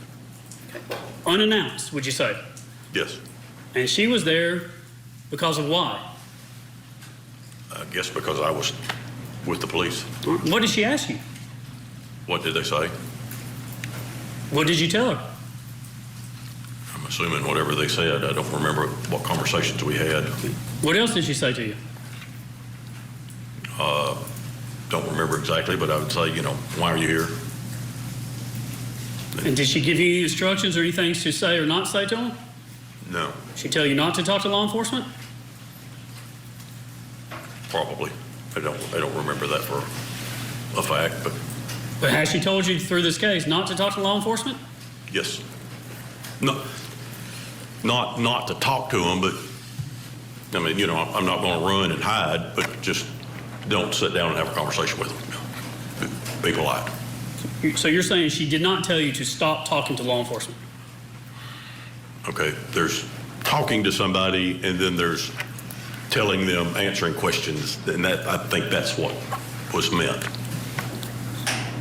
Unannounced, would you say? Yes. And she was there because of why? I guess because I was with the police. What did she ask you? What did they say? What did you tell her? I'm assuming whatever they said. I don't remember what conversations we had. What else did she say to you? Don't remember exactly, but I would say, why are you here? And did she give you any instructions or anything to say or not say to him? No, She tell you not to talk to law enforcement? probably. I don't remember that for a fact, but But has she told you through this case not to talk to law enforcement? yes. No, not to talk to them, but I mean, I'm not going to run and hide, but just don't sit down and have a conversation with them. Be polite. So you're saying she did not tell you to stop talking to law enforcement? Okay, there's talking to somebody, and then there's telling them, answering questions, and I think that's what was meant.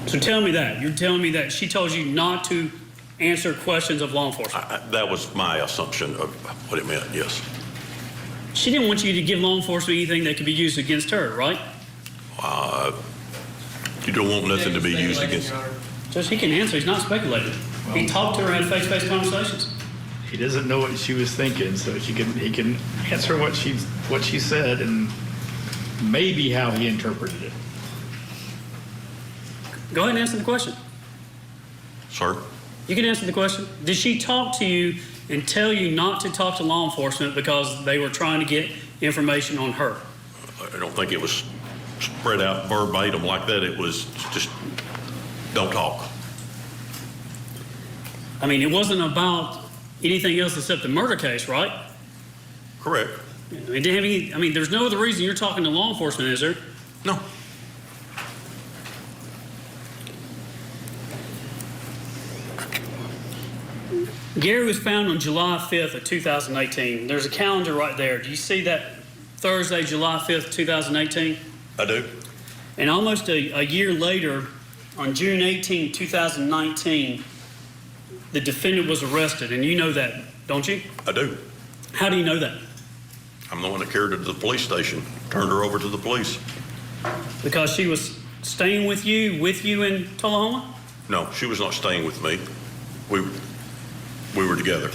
So tell me that. You're telling me that she told you not to answer questions of law enforcement? That was my assumption of what it meant, yes. She didn't want you to give law enforcement anything that could be used against her, right? You don't want nothing to be used against. Judge, he can answer. He's not speculating. He talked to her and had face-to-face conversations. He doesn't know what she was thinking, so he can answer what she said and maybe how he interpreted it. Go ahead and answer the question. Sir? You can answer the question. Did she talk to you and tell you not to talk to law enforcement because they were trying to get information on her? I don't think it was spread out verbatim like that. It was just, don't talk. I mean, it wasn't about anything else except the murder case, right? Correct. It didn't have any, I mean, there's no other reason you're talking to law enforcement, is there? No. Gary was found on July 5th of 2018. There's a calendar right there. Do you see that Thursday, July 5th, 2018? I do. And almost a year later, on June 18, 2019, the defendant was arrested. And you know that, don't you? I do. How do you know that? I'm the one that carried her to the police station, turned her over to the police. Because she was staying with you in Tullahoma? No, she was not staying with me. We were together,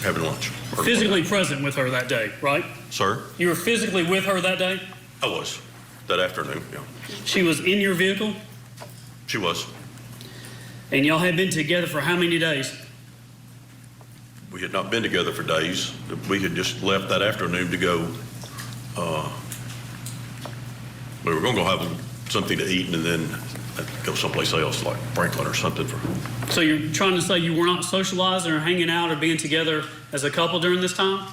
having lunch. Physically present with her that day, right? Sir? You were physically with her that day? I was, that afternoon, yeah. She was in your vehicle? She was. And y'all had been together for how many days? We had not been together for days. We had just left that afternoon to go. We were going to go have something to eat and then go someplace else, like Franklin or something. So you're trying to say you were not socializing or hanging out or being together as a couple during this time?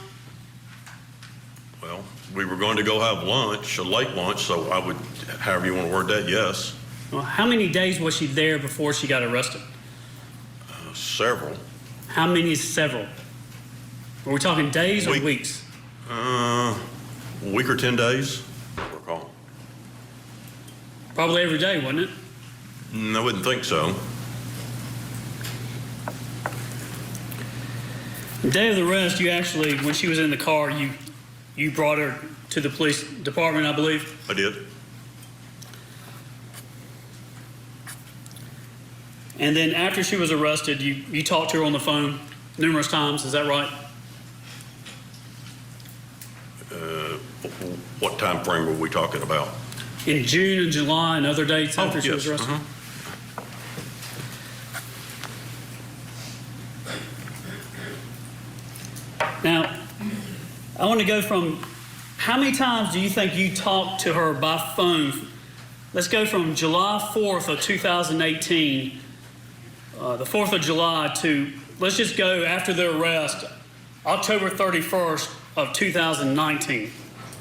Well, we were going to go have lunch, a late lunch, so I would, however you want to word that, yes. Well, how many days was she there before she got arrested? Several. How many is several? Are we talking days or weeks? A week or 10 days, I recall. Probably every day, wasn't it? I wouldn't think so. The day of the arrest, you actually, when she was in the car, you brought her to the police department, I believe? I did. And then after she was arrested, you talked to her on the phone numerous times, is that right? What time frame were we talking about? In June and July and other dates after she was arrested? Now, I want to go from, how many times do you think you talked to her by phone? Let's go from July 4th of 2018, the 4th of July to, let's just go after the arrest, October 31st of 2019.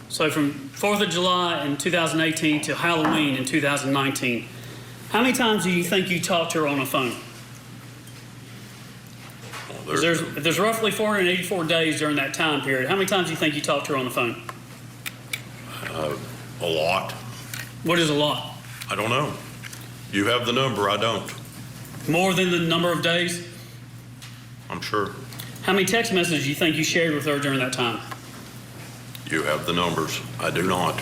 So from 4th of July in 2018 to Halloween in 2019, how many times do you think you talked to her on the phone? There's roughly 484 days during that time period. How many times do you think you talked to her on the phone? A lot. What is a lot? I don't know. You have the number, I don't. More than the number of days? I'm sure. How many text messages do you think you shared with her during that time? You have the numbers, I do not.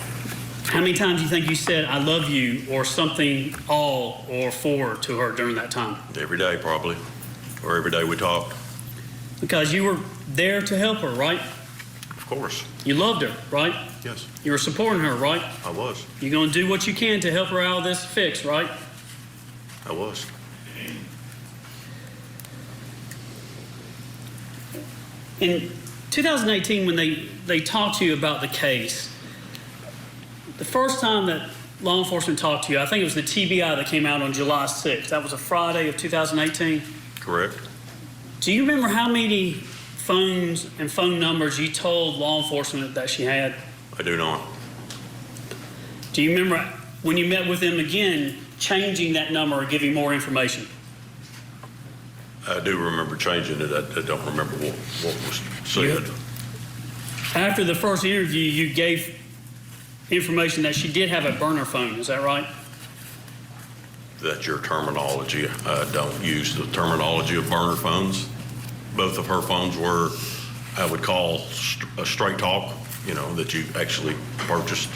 How many times do you think you said, I love you, or something all or for to her during that time? Every day, probably. Or every day we talked. Because you were there to help her, right? Of course. You loved her, right? Yes, You were supporting her, right? I was. You're going to do what you can to help her out of this fix, right? I was. In 2018, when they talked to you about the case, the first time that law enforcement talked to you, I think it was the TBI that came out on July 6th. That was a Friday of 2018. Correct. Do you remember how many phones and phone numbers you told law enforcement that she had? I do not. Do you remember when you met with them again, changing that number or giving more information? I do remember changing it. I don't remember what was said. After the first interview, you gave information that she did have a burner phone. Is that right? That's your terminology. I don't use the terminology of burner phones. Both of her phones were, I would call a straight talk, you know, that you actually purchased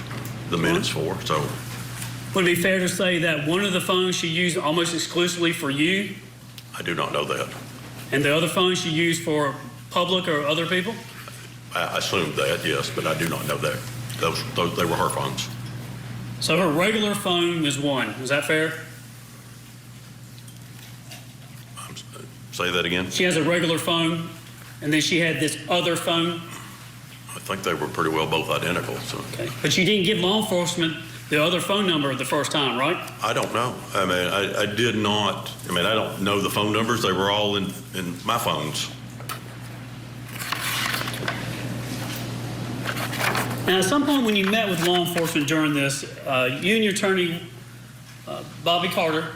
the minutes for. So, would it be fair to say that one of the phones she used almost exclusively for you? I do not know that. And the other phone she used for public or other people? I assumed that, yes, but I do not know that. Those they were her phones. So her regular phone is one. Is that fair? Say that again? She has a regular phone, and then she had this other phone. I think they were pretty well both identical. So. Okay. But you didn't give law enforcement the other phone number the first time, right? I don't know. I mean, I did not. I mean, I don't know the phone numbers. They were all in my phones. Now, at some point when you met with law enforcement during this, you and your attorney, Bobby Carter,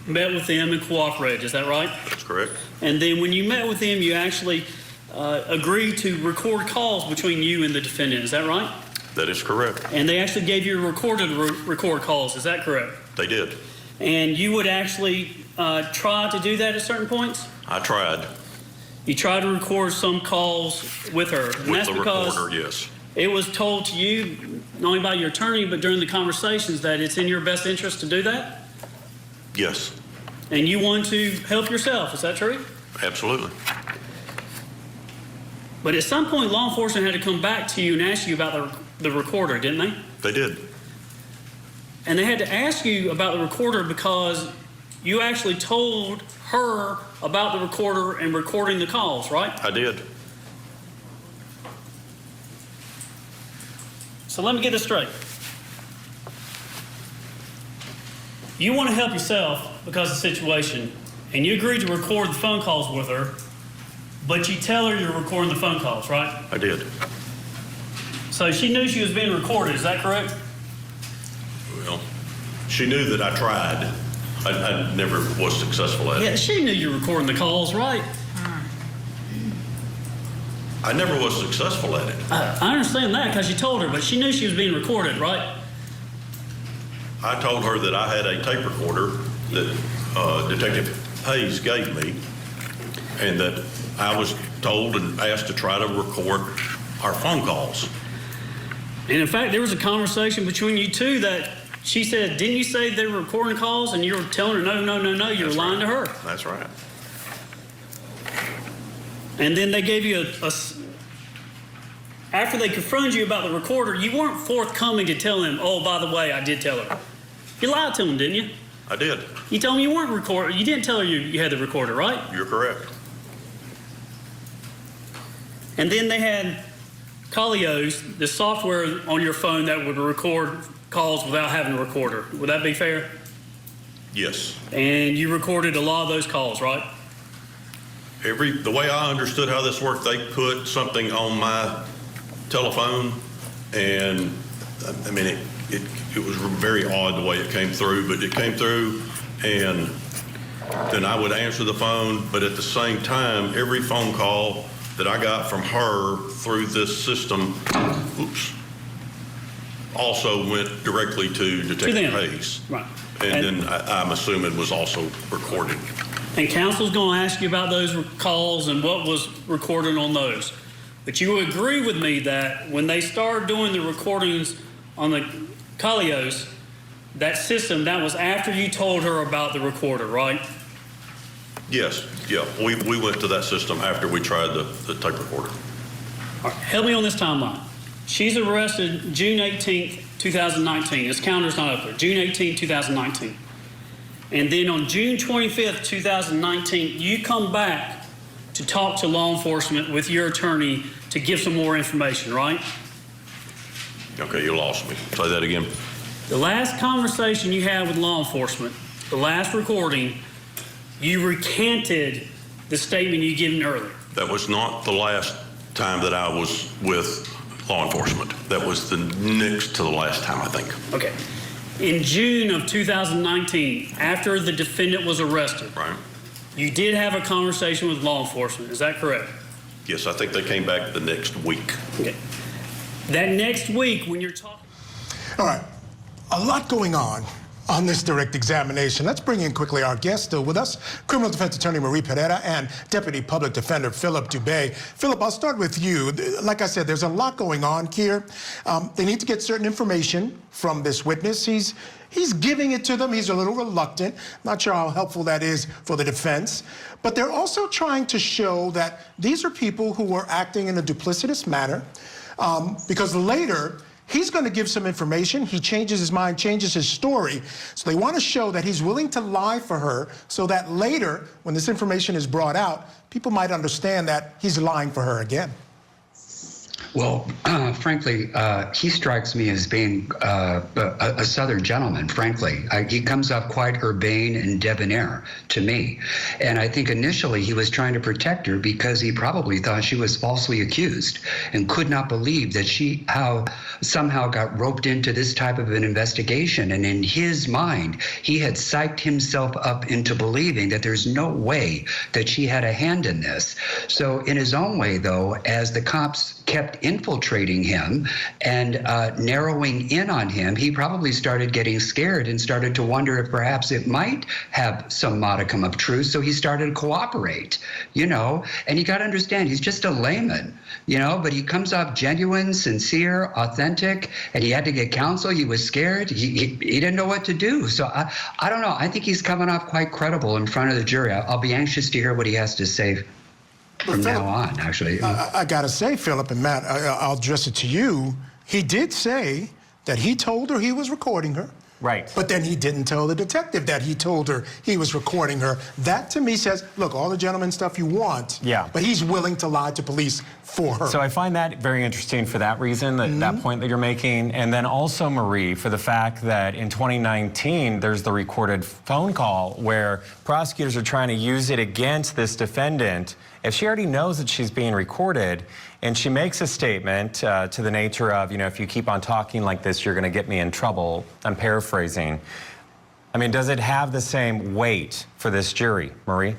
met with them and cooperated. Is that right? That's correct. And then when you met with them, you actually agreed to record calls between you and the defendant. Is that right? That is correct. And they actually gave you a recorder to record calls. Is that correct? They did. And you would actually try to do that at certain points? I tried. You tried to record some calls with her. And With that's the because recorder, yes. it was told to you, not only by your attorney, but during the conversations, that it's in your best interest to do that? Yes. And you want to help yourself. Is that true? Absolutely. But at some point, law enforcement had to come back to you and ask you about the recorder, didn't they? They did. And they had to ask you about the recorder because you actually told her about the recorder and recording the calls, right? I did. So let me get this straight. You want to help yourself because of the situation, and you agreed to record the phone calls with her, but you tell her you're recording the phone calls, right? I did. So she knew she was being recorded, is that correct? Well, she knew that I tried. I never was successful at it. Yeah, she knew you were recording the calls, right? I never was successful at it. I understand that because you told her, but she knew she was being recorded, right? I told her that I had a tape recorder that Detective Hayes gave me, and that I was told and asked to try to record our phone calls. And in fact, there was a conversation between you two that she said, didn't you say they were recording calls? And you were telling her, no, you were lying to her. That's right. And then they gave you after they confronted you about the recorder, you weren't forthcoming to tell them, oh, by the way, I did tell her. You lied to them, didn't you? I did. You told them you weren't recording. You didn't tell her you had the recorder, right? You're correct. And then they had Calios, the software on your phone that would record calls without having a recorder. Would that be fair? Yes. And you recorded a lot of those calls, right? The way I understood how this worked, they put something on my telephone, and I mean, it was very odd the way it came through, but it came through, and then I would answer the phone, but at the same time, every phone call that I got from her through this system, also went directly to Detective Hayes. Right. And then I'm assuming was also recorded. And counsel's going to ask you about those calls and what was recorded on those. But you agree with me that when they started doing the recordings on the Calios, that system, that was after you told her about the recorder, right? Yes, yeah. We went to that system after we tried the tape recorder. All right, help me on this timeline. She's arrested June 18th, 2019. This calendar's not up there. June 18th, 2019. And then on June 25th, 2019, you come back to talk to law enforcement with your attorney to give some more information, right? Okay, you lost me. Say that again. The last conversation you had with law enforcement, the last recording, you recanted the statement you given earlier. That was not the last time that I was with law enforcement. That was the next to the last time, I think. Okay. In June of 2019, after the defendant was arrested, Right. you did have a conversation with law enforcement. Is that correct? Yes, I think they came back the next week. Okay. That next week, when you're talking... All right. A lot going on this direct examination. Let's bring in quickly our guest still with us, criminal defense attorney Marie Pereira and deputy public defender Philip Dubé. Philip, I'll start with you. Like I said, there's a lot going on here. They need to get certain information from this witness. He's giving it to them. He's a little reluctant. Not sure how helpful that is for the defense. But they're also trying to show that these are people who were acting in a duplicitous manner because later, he's going to give some information. He changes his mind, changes his story. So they want to show that he's willing to lie for her so that later, when this information is brought out, people might understand that he's lying for her again. Well, frankly, he strikes me as being a Southern gentleman, frankly. He comes off quite urbane and debonair to me. And I think initially he was trying to protect her because he probably thought she was falsely accused and could not believe that she somehow got roped into this type of an investigation. And in his mind, he had psyched himself up into believing that there's no way that she had a hand in this. So in his own way, though, as the cops kept infiltrating him and narrowing in on him, he probably started getting scared and started to wonder if perhaps it might have some modicum of truth. So he started to cooperate, and you got to understand, he's just a layman, but he comes off genuine, sincere, authentic, and he had to get counsel. He was scared. He didn't know what to do. So I don't know. I think he's coming off quite credible in front of the jury. I'll be anxious to hear what he has to say from now on, actually. I got to say, Philip and Matt, I'll address it to you. He did say that he told her he was recording her. Right. But then he didn't tell the detective that he told her he was recording her. That, to me, says, look, all the gentleman stuff you want, yeah, but he's willing to lie to police for her. So I find that very interesting for that reason, that point that you're making. And then also, Marie, for the fact that in 2019, there's the recorded phone call where prosecutors are trying to use it against this defendant. If she already knows that she's being recorded and she makes a statement to the nature of, if you keep on talking like this, you're going to get me in trouble. I'm paraphrasing. I mean, does it have the same weight for this jury, Marie?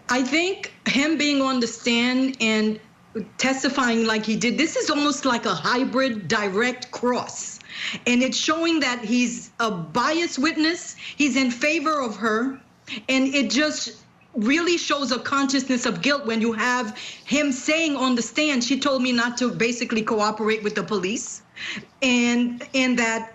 I think him being on the stand and testifying like he did, this is almost like a hybrid direct cross. And it's showing that he's a biased witness. He's in favor of her. And it just really shows a consciousness of guilt when you have him saying on the stand, she told me not to basically cooperate with the police. And that,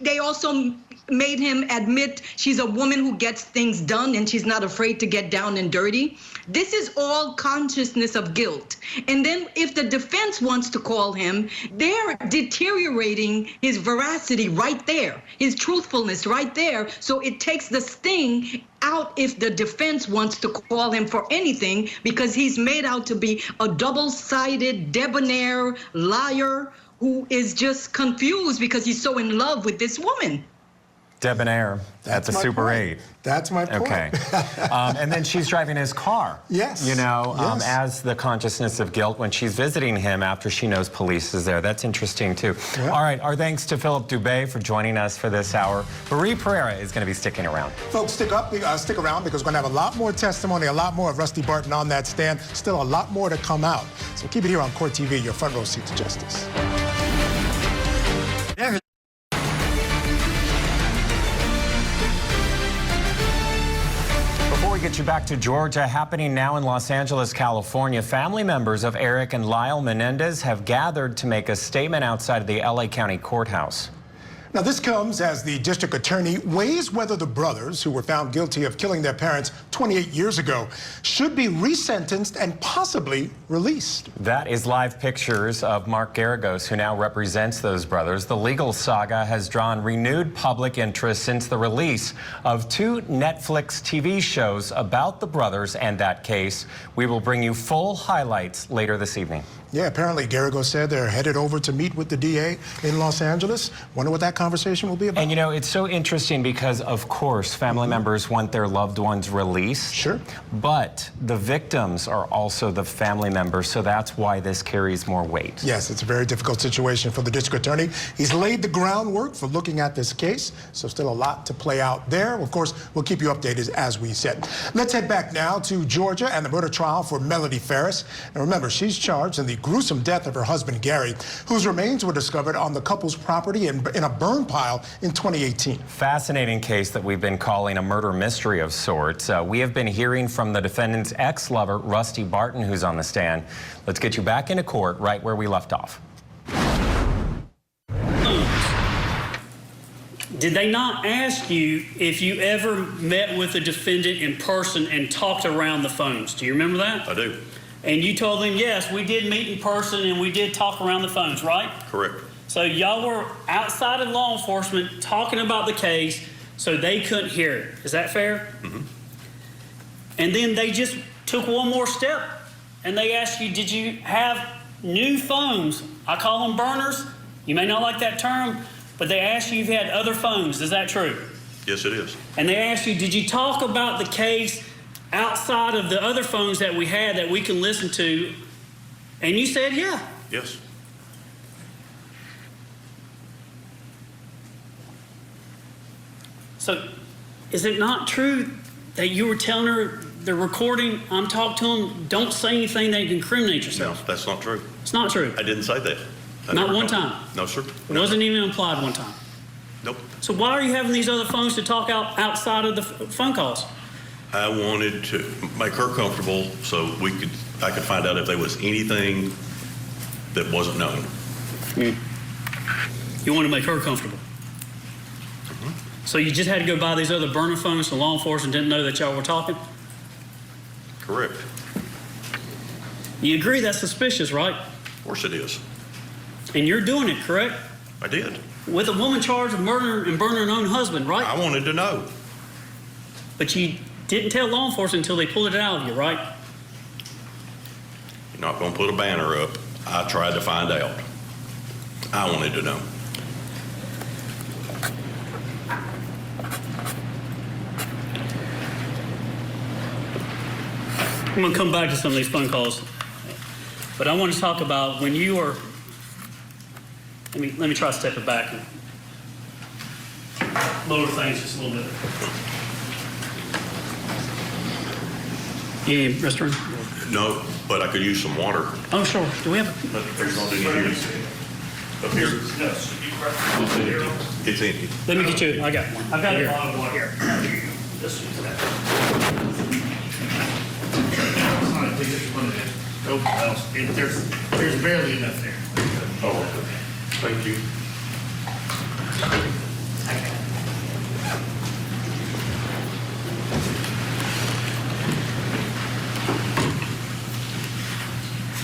they also made him admit she's a woman who gets things done and she's not afraid to get down and dirty. This is all consciousness of guilt. And then if the defense wants to call him, they're deteriorating his veracity right there, his truthfulness right there. So it takes the sting out if the defense wants to call him for anything, because he's made out to be a double-sided, debonair liar who is just confused because he's so in love with this woman. Debonair at the Super 8. That's my point. Okay. And then she's driving his car. Yes. Yes. As the consciousness of guilt when she's visiting him after she knows police is there. That's interesting, too. Yeah. All right. Our thanks to Philip Dubé for joining us for this hour. Marie Pereira is going to be sticking around. Folks, stick around because we're going to have a lot more testimony, a lot more of Rusty Barton on that stand. Still a lot more to come out. So keep it here on Court TV, your front row seat to justice. Before we get you back to Georgia, happening now in Los Angeles, California, family members of Eric and Lyle Menendez have gathered to make a statement outside of the LA County Courthouse. Now, this comes as the district attorney weighs whether the brothers, who were found guilty of killing their parents 28 years ago, should be resentenced and possibly released. That is live pictures of Mark Garagos, who now represents those brothers. The legal saga has drawn renewed public interest since the release of 2 Netflix TV shows about the brothers and that case. We will bring you full highlights later this evening. Yeah, apparently Garagos said they're headed over to meet with the DA in Los Angeles. Wonder what that conversation will be about. And you know, it's so interesting because, of course, family members want their loved ones released. Sure. But the victims are also the family members, so that's why this carries more weight. Yes, it's a very difficult situation for the district attorney. He's laid the groundwork for looking at this case, so still a lot to play out there. Of course, we'll keep you updated as we said. Let's head back now to Georgia and the murder trial for Melody Farris. And remember, she's charged in the gruesome death of her husband, Gary, whose remains were discovered on the couple's property in a burn pile in 2018. Fascinating case that we've been calling a murder mystery of sorts. We have been hearing from the defendant's ex-lover, Rusty Barton, who's on the stand. Let's get you back into court right where we left off. Did they not ask you if you ever met with the defendant in person and talked around the phones? Do you remember that? I do. And you told them, yes, we did meet in person and we did talk around the phones, right? Correct. So y'all were outside of law enforcement talking about the case so they couldn't hear it. Is that fair? Mm-hmm. And then they just took one more step and they asked you, did you have new phones? I call them burners. You may not like that term, but they asked you if you had other phones. Is that true? Yes, it is. And they asked you, did you talk about the case outside of the other phones that we had that we can listen to? And you said, yeah. Yes. So is it not true that you were telling her the recording, I'm talking to them, don't say anything that you can incriminate yourself? No, that's not true. It's not true. I didn't say that. Not one time. No, sir. It wasn't even implied one time. Nope. So why are you having these other phones to talk outside of the phone calls? I wanted to make her comfortable so I could find out if there was anything that wasn't known. You want to make her comfortable. So you just had to go buy these other burner phones so law enforcement didn't know that y'all were talking? Correct. You agree that's suspicious, right? Of course it is. And you're doing it, correct? I did. With a woman charged with murder and burning her own husband, right? I wanted to know. But you didn't tell law enforcement until they pulled it out of you, right? You're not going to put a banner up. I tried to find out. I wanted to know. I'm going to come back to some of these phone calls. But I want to talk about when you were... Let me try to step it back and lower things just a little bit. Yeah, restaurant? No, but I could use some water. Oh, sure. Do we have But there's not any here. Up here? No. It's empty. Let me get you. I got one. I've got a bottle of water here. This one's that. There's barely enough there. Oh, okay. Thank you.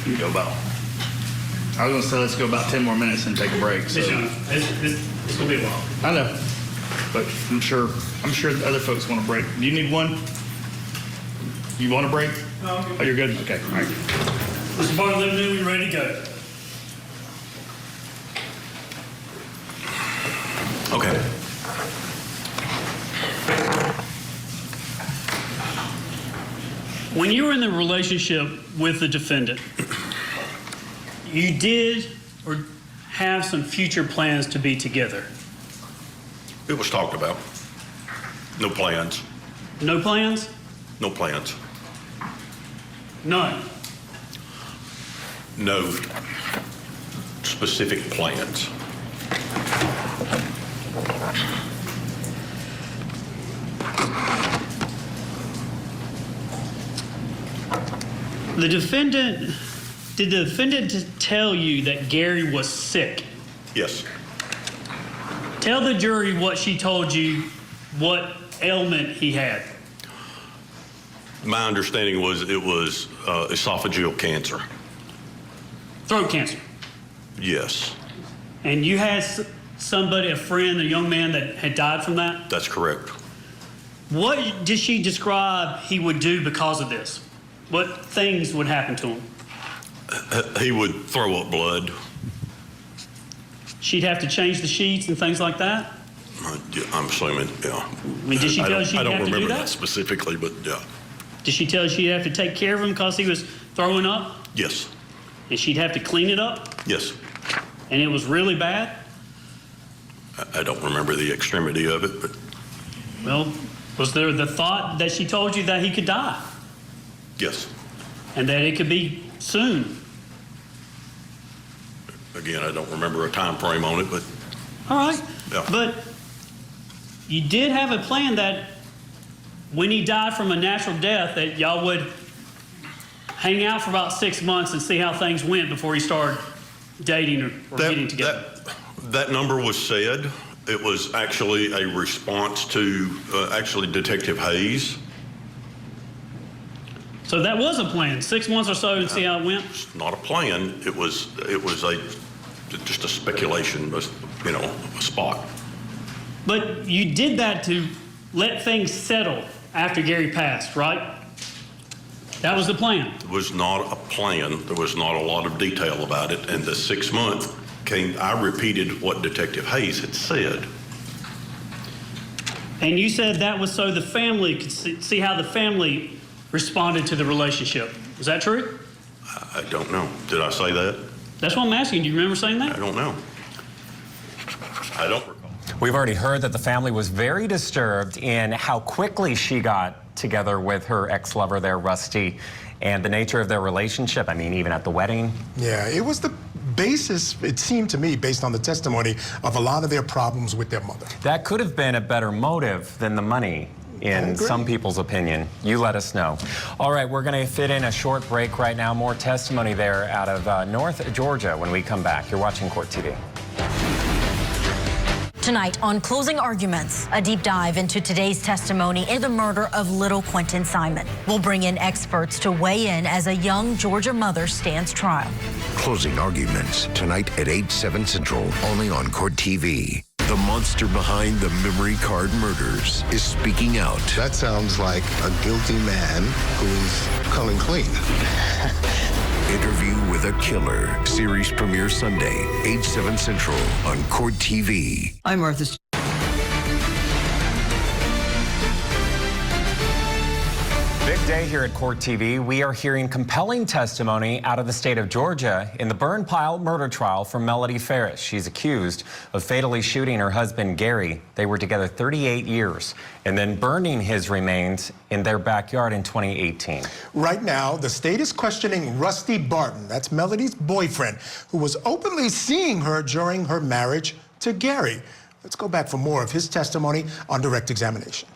You go about. I was going to say let's go about 10 more minutes and take a break. So. This will be a while. I know, but I'm sure the other folks want a break. Do you need one? You want a break? No. Oh, you're good? Okay. All right. Mr. Barton, let me know when you're ready to go. Okay. When you were in the relationship with the defendant, you did or have some future plans to be together? It was talked about. No plans. No plans? No plans. None. No specific plans. Did the defendant tell you that Gary was sick? Yes. Tell the jury what she told you, what ailment he had. My understanding was it was esophageal cancer. Throat cancer. Yes, And you had somebody, a friend, a young man that had died from that? that's correct. What did she describe he would do because of this? What things would happen to him? He would throw up blood. She'd have to change the sheets and things like that? I'm assuming, yeah. I mean, did she tell you she'd I don't have to do remember that? that specifically, but yeah. Did she tell you she'd have to take care of him because he was throwing up? Yes, And she'd have to clean it up? yes. And it was really bad? I don't remember the extremity of it, but Well, was there the thought that she told you that he could die? yes. And that it could be soon? Again, I don't remember a time frame on it, but All right. yeah. But you did have a plan that when he died from a natural death that y'all would hang out for about 6 months and see how things went before you started dating or getting together. That number was said. It was actually a response to actually Detective Hayes. So that was a plan, 6 months or so, and see how it went? It's not a plan. It was just a speculation, a spot. But you did that to let things settle after Gary passed, right? That was the plan. It was not a plan. There was not a lot of detail about it. And the 6 month came, I repeated what Detective Hayes had said. And you said that was so the family could see how the family responded to the relationship. Is that true? I don't know. Did I say that? That's what I'm asking. Do you remember saying that? I don't know. I don't recall. We've already heard that the family was very disturbed in how quickly she got together with her ex-lover there, Rusty, and the nature of their relationship. I mean, even at the wedding. Yeah, it was the basis, it seemed to me, based on the testimony, of a lot of their problems with their mother. That could have been a better motive than the money, in some people's opinion. You let us know. All right, we're going to fit in a short break right now. More testimony there out of North Georgia when we come back. You're watching Court TV. Tonight on Closing Arguments, a deep dive into today's testimony in the murder of little Quentin Simon. We'll bring in experts to weigh in as a young Georgia mother stands trial. Closing Arguments tonight at 8/7 Central, only on Court TV. The monster behind the memory card murders is speaking out. That sounds like a guilty man who's coming clean. Interview with a Killer. Series premiere Sunday, 8/7 Central on Court TV. I'm Martha. Big day here at Court TV. We are hearing compelling testimony out of the state of Georgia in the burn pile murder trial for Melody Farris. She's accused of fatally shooting her husband, Gary. They were together 38 years and then burning his remains in their backyard in 2018. Right now, the state is questioning Rusty Barton, that's Melody's boyfriend, who was openly seeing her during her marriage to Gary. Let's go back for more of his testimony on direct examination.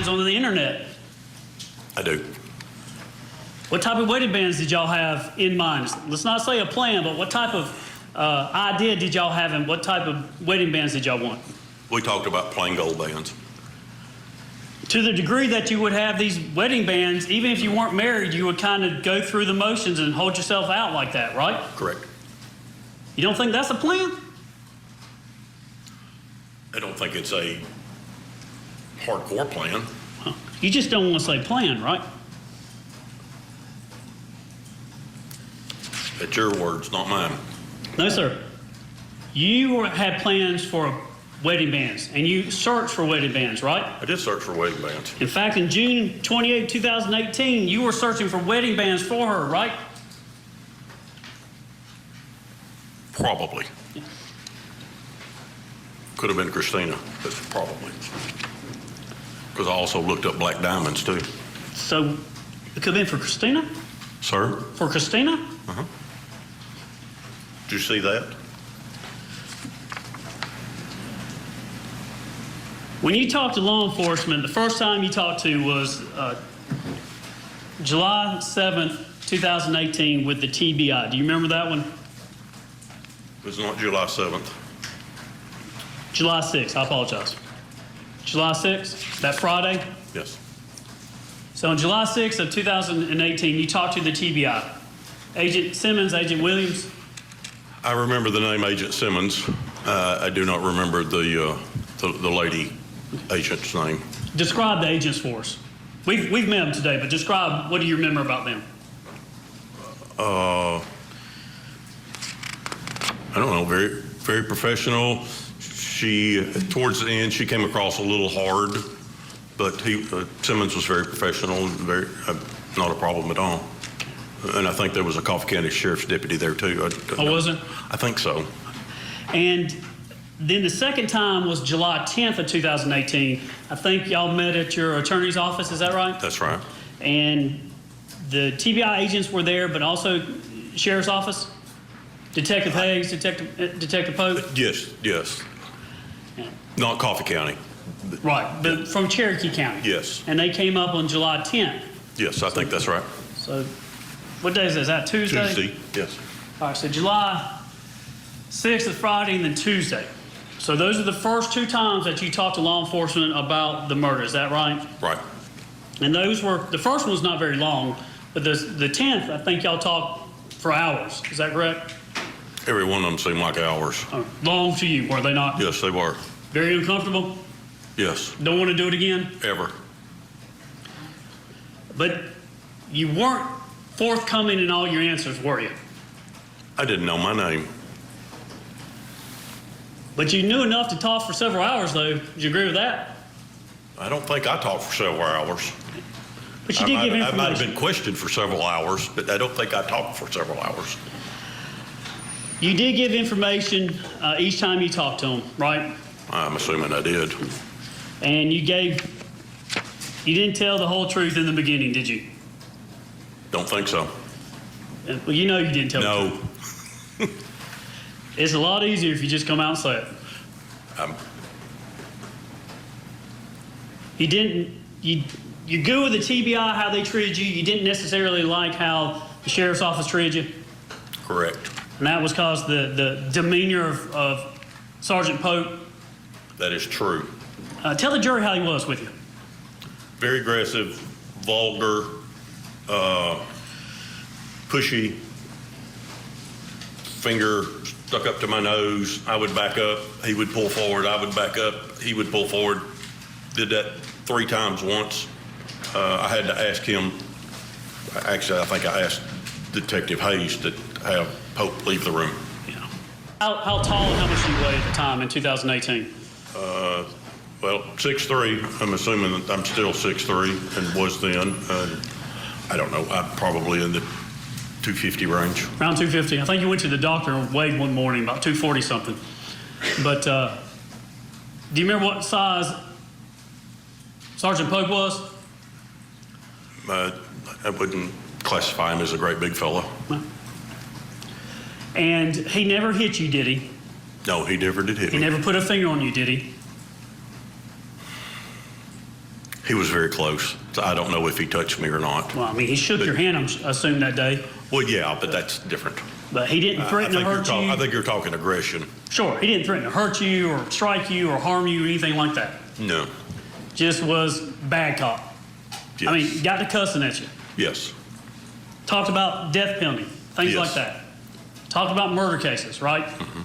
On the internet. I do. What type of wedding bands did y'all have in mind? Let's not say a plan, but what type of idea did y'all have and what type of wedding bands did y'all want? We talked about plain gold bands. To the degree that you would have these wedding bands, even if you weren't married, you would kind of go through the motions and hold yourself out like that, right? Correct. You don't think that's a plan? I don't think it's a hardcore plan. Huh. You just don't want to say plan, right? That's your words, not mine. No, sir. You had plans for wedding bands, and you searched for wedding bands, right? I did search for wedding bands. In fact, in June 28, 2018, you were searching for wedding bands for her, right? Probably. Yeah. Could have been Christina, but probably. Because I also looked up black diamonds, too. So it could have been for Christina? Sir? For Christina? Uh-huh. Did you see that? When you talked to law enforcement, the first time you talked to was July 7th, 2018 with the TBI. Do you remember that one? It was not July 7th. July 6th, I apologize. July 6th, that Friday? Yes. So on July 6th of 2018, you talked to the TBI. Agent Simmons, Agent Williams? I remember the name Agent Simmons. I do not remember the lady agent's name. Describe the agents for us. We've met them today, but describe, what do you remember about them? I don't know, very, very professional. She, towards the end, she came across a little hard, but Simmons was very professional and very, not a problem at all. And I think there was a Coffee County Sheriff's deputy there too. Oh, was there? I think so. And then the second time was July 10th of 2018. I think y'all met at your attorney's office, is that right? That's right. And the TBI agents were there, but also Sheriff's Office? Detective Hayes, Detective Pope? Yes, yes. Not Coffee County. Right, but from Cherokee County? Yes. And they came up on July 10th? Yes, I think that's right. So what day is that? Is that Tuesday? Tuesday, yes. All right, so July 6th is Friday and then Tuesday. So those are the first two times that you talked to law enforcement about the murder, is that right? Right. And those were, the first one was not very long, but the 10th, I think y'all talked for hours, is that correct? Every one of them seemed like hours. Long to you, were they not? Yes, they were. Very uncomfortable? Yes. Don't want to do it again? Ever. But you weren't forthcoming in all your answers, were you? I didn't know my name. But you knew enough to talk for several hours, though. Would you agree with that? I don't think I talked for several hours. But you did give information. I might have been questioned for several hours, but I don't think I talked for several hours. You did give information each time you talked to them, right? I'm assuming I did. And you didn't tell the whole truth in the beginning, did you? Don't think so. Well, you know you didn't tell the truth. It's a lot easier if you just come out and say it. You didn't, you're good with the TBI, how they treated you. You didn't necessarily like how the Sheriff's Office treated you. Correct. And that was because the demeanor of Sergeant Pope. That is true. Tell the jury how he was with you. Very aggressive, vulgar, pushy, finger stuck up to my nose. I would back up. He would pull forward. I would back up. He would pull forward. Did that 3 times once. I had to ask him. Actually, I think I asked Detective Hayes to have Pope leave the room. Yeah. How tall and how much did you weigh at the time in 2018? Well, 6'3". I'm assuming that I'm still 6'3" and was then. I don't know. I'm probably in the 250 range. Around 250. I think you went to the doctor and weighed one morning about 240 something. But do you remember what size Sergeant Pope was? I wouldn't classify him as a great big fellow. No. And he never hit you, did he? No, he never did hit me. He never put a finger on you, did he? He was very close. So I don't know if he touched me or not. Well, I mean, he shook your hand, I assume, that day. Well, yeah, but that's different. But he didn't threaten to hurt you? I think you're talking aggression. Sure, he didn't threaten to hurt you or strike you or harm you or anything like that. No. Just was bad cop. Yes. I mean, got to cussing at you. Yes. Talked about death penalty, things like that. Talked about murder cases, right? Mm-hmm.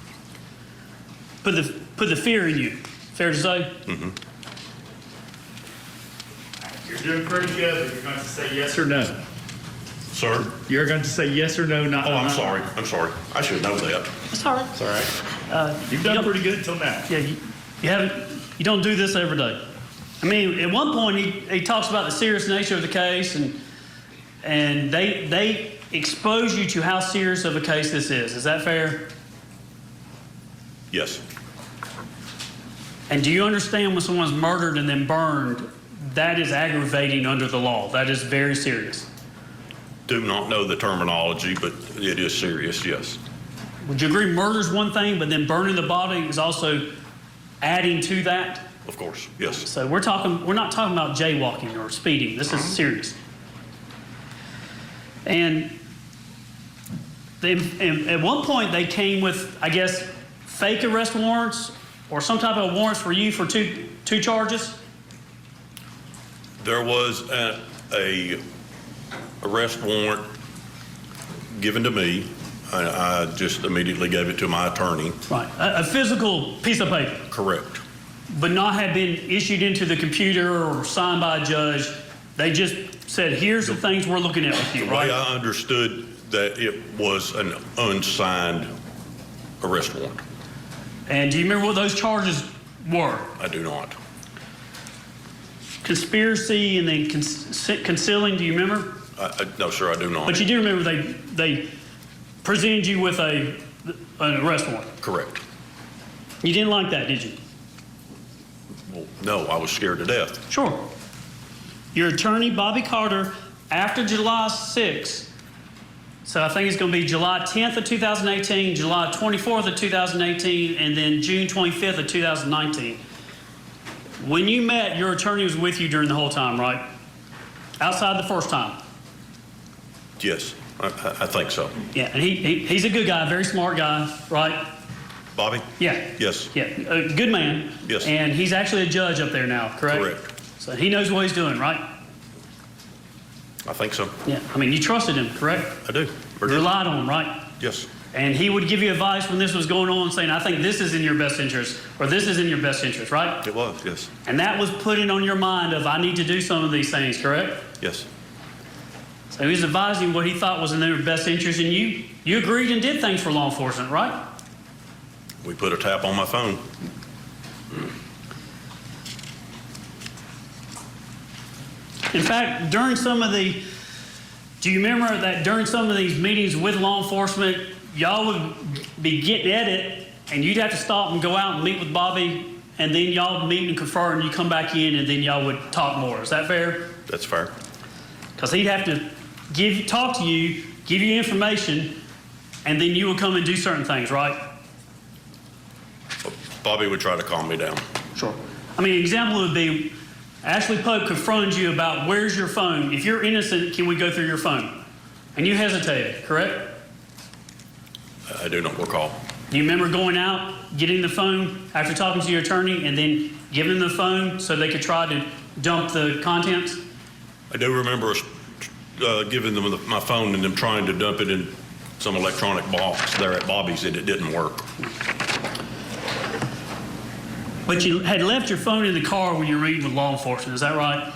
Put the fear in you. Fair to say? Mm-hmm. You're doing pretty good, but you're going to say yes or no. Sir? You're going to say yes or no, not. Oh, I'm sorry. I'm sorry. I should know that. It's all right. It's all right. You've done pretty good until now. Yeah, you don't do this every day. I mean, at one point he talks about the serious nature of the case, and they expose you to how serious of a case this is. Is that fair? Yes. And do you understand when someone's murdered and then burned, that is aggravating under the law? That is very serious. Do not know the terminology, but it is serious, yes. Would you agree murder's one thing, but then burning the body is also adding to that? Of course, yes. So we're not talking about jaywalking or speeding. This is serious. And at one point they came with, I guess, fake arrest warrants or some type of warrants for you for two charges? There was a arrest warrant given to me. I just immediately gave it to my attorney. Right, a physical piece of paper. Correct. But not had been issued into the computer or signed by a judge. They just said, here's the things we're looking at with you, right? The way I understood that it was an unsigned arrest warrant. And do you remember what those charges were? I do not. Conspiracy and then concealing, do you remember? No, sir, I do not. But you do remember they presented you with an arrest warrant? Correct. You didn't like that, did you? Well, no, I was scared to death. Sure. Your attorney, Bobby Carter, after July 6th, so I think it's going to be July 10th of 2018, July 24th of 2018, and then June 25th of 2019. When you met, your attorney was with you during the whole time, right? Outside the first time? Yes, I think so. Yeah, and he's a good guy, very smart guy, right? Bobby? Yeah. Yes. Yeah, a good man. Yes. And he's actually a judge up there now, correct? Correct. So he knows what he's doing, right? I think so. Yeah, I mean, you trusted him, correct? I do. You relied on him, right? Yes. And he would give you advice when this was going on, saying, I think this is in your best interest, or this is in your best interest, right? It was, yes. And that was putting on your mind of, I need to do some of these things, correct? Yes. So he was advising what he thought was in their best interest, and you agreed and did things for law enforcement, right? We put a tap on my phone. In fact, do you remember that during some of these meetings with law enforcement, y'all would be getting at it, and you'd have to stop and go out and meet with Bobby, and then y'all would meet and confer, and you come back in, and then y'all would talk more. Is that fair? That's fair. Because he'd have to talk to you, give you information, and then you would come and do certain things, right? Bobby would try to calm me down. Sure. I mean, an example would be, Ashley Pope confronted you about, where's your phone? If you're innocent, can we go through your phone? And you hesitated, correct? I do not recall. Do you remember going out, getting the phone after talking to your attorney, and then giving them the phone so they could try to dump the contents? I do remember giving them my phone and them trying to dump it in some electronic box there at Bobby's, and it didn't work. But you had left your phone in the car when you were meeting with law enforcement, is that right?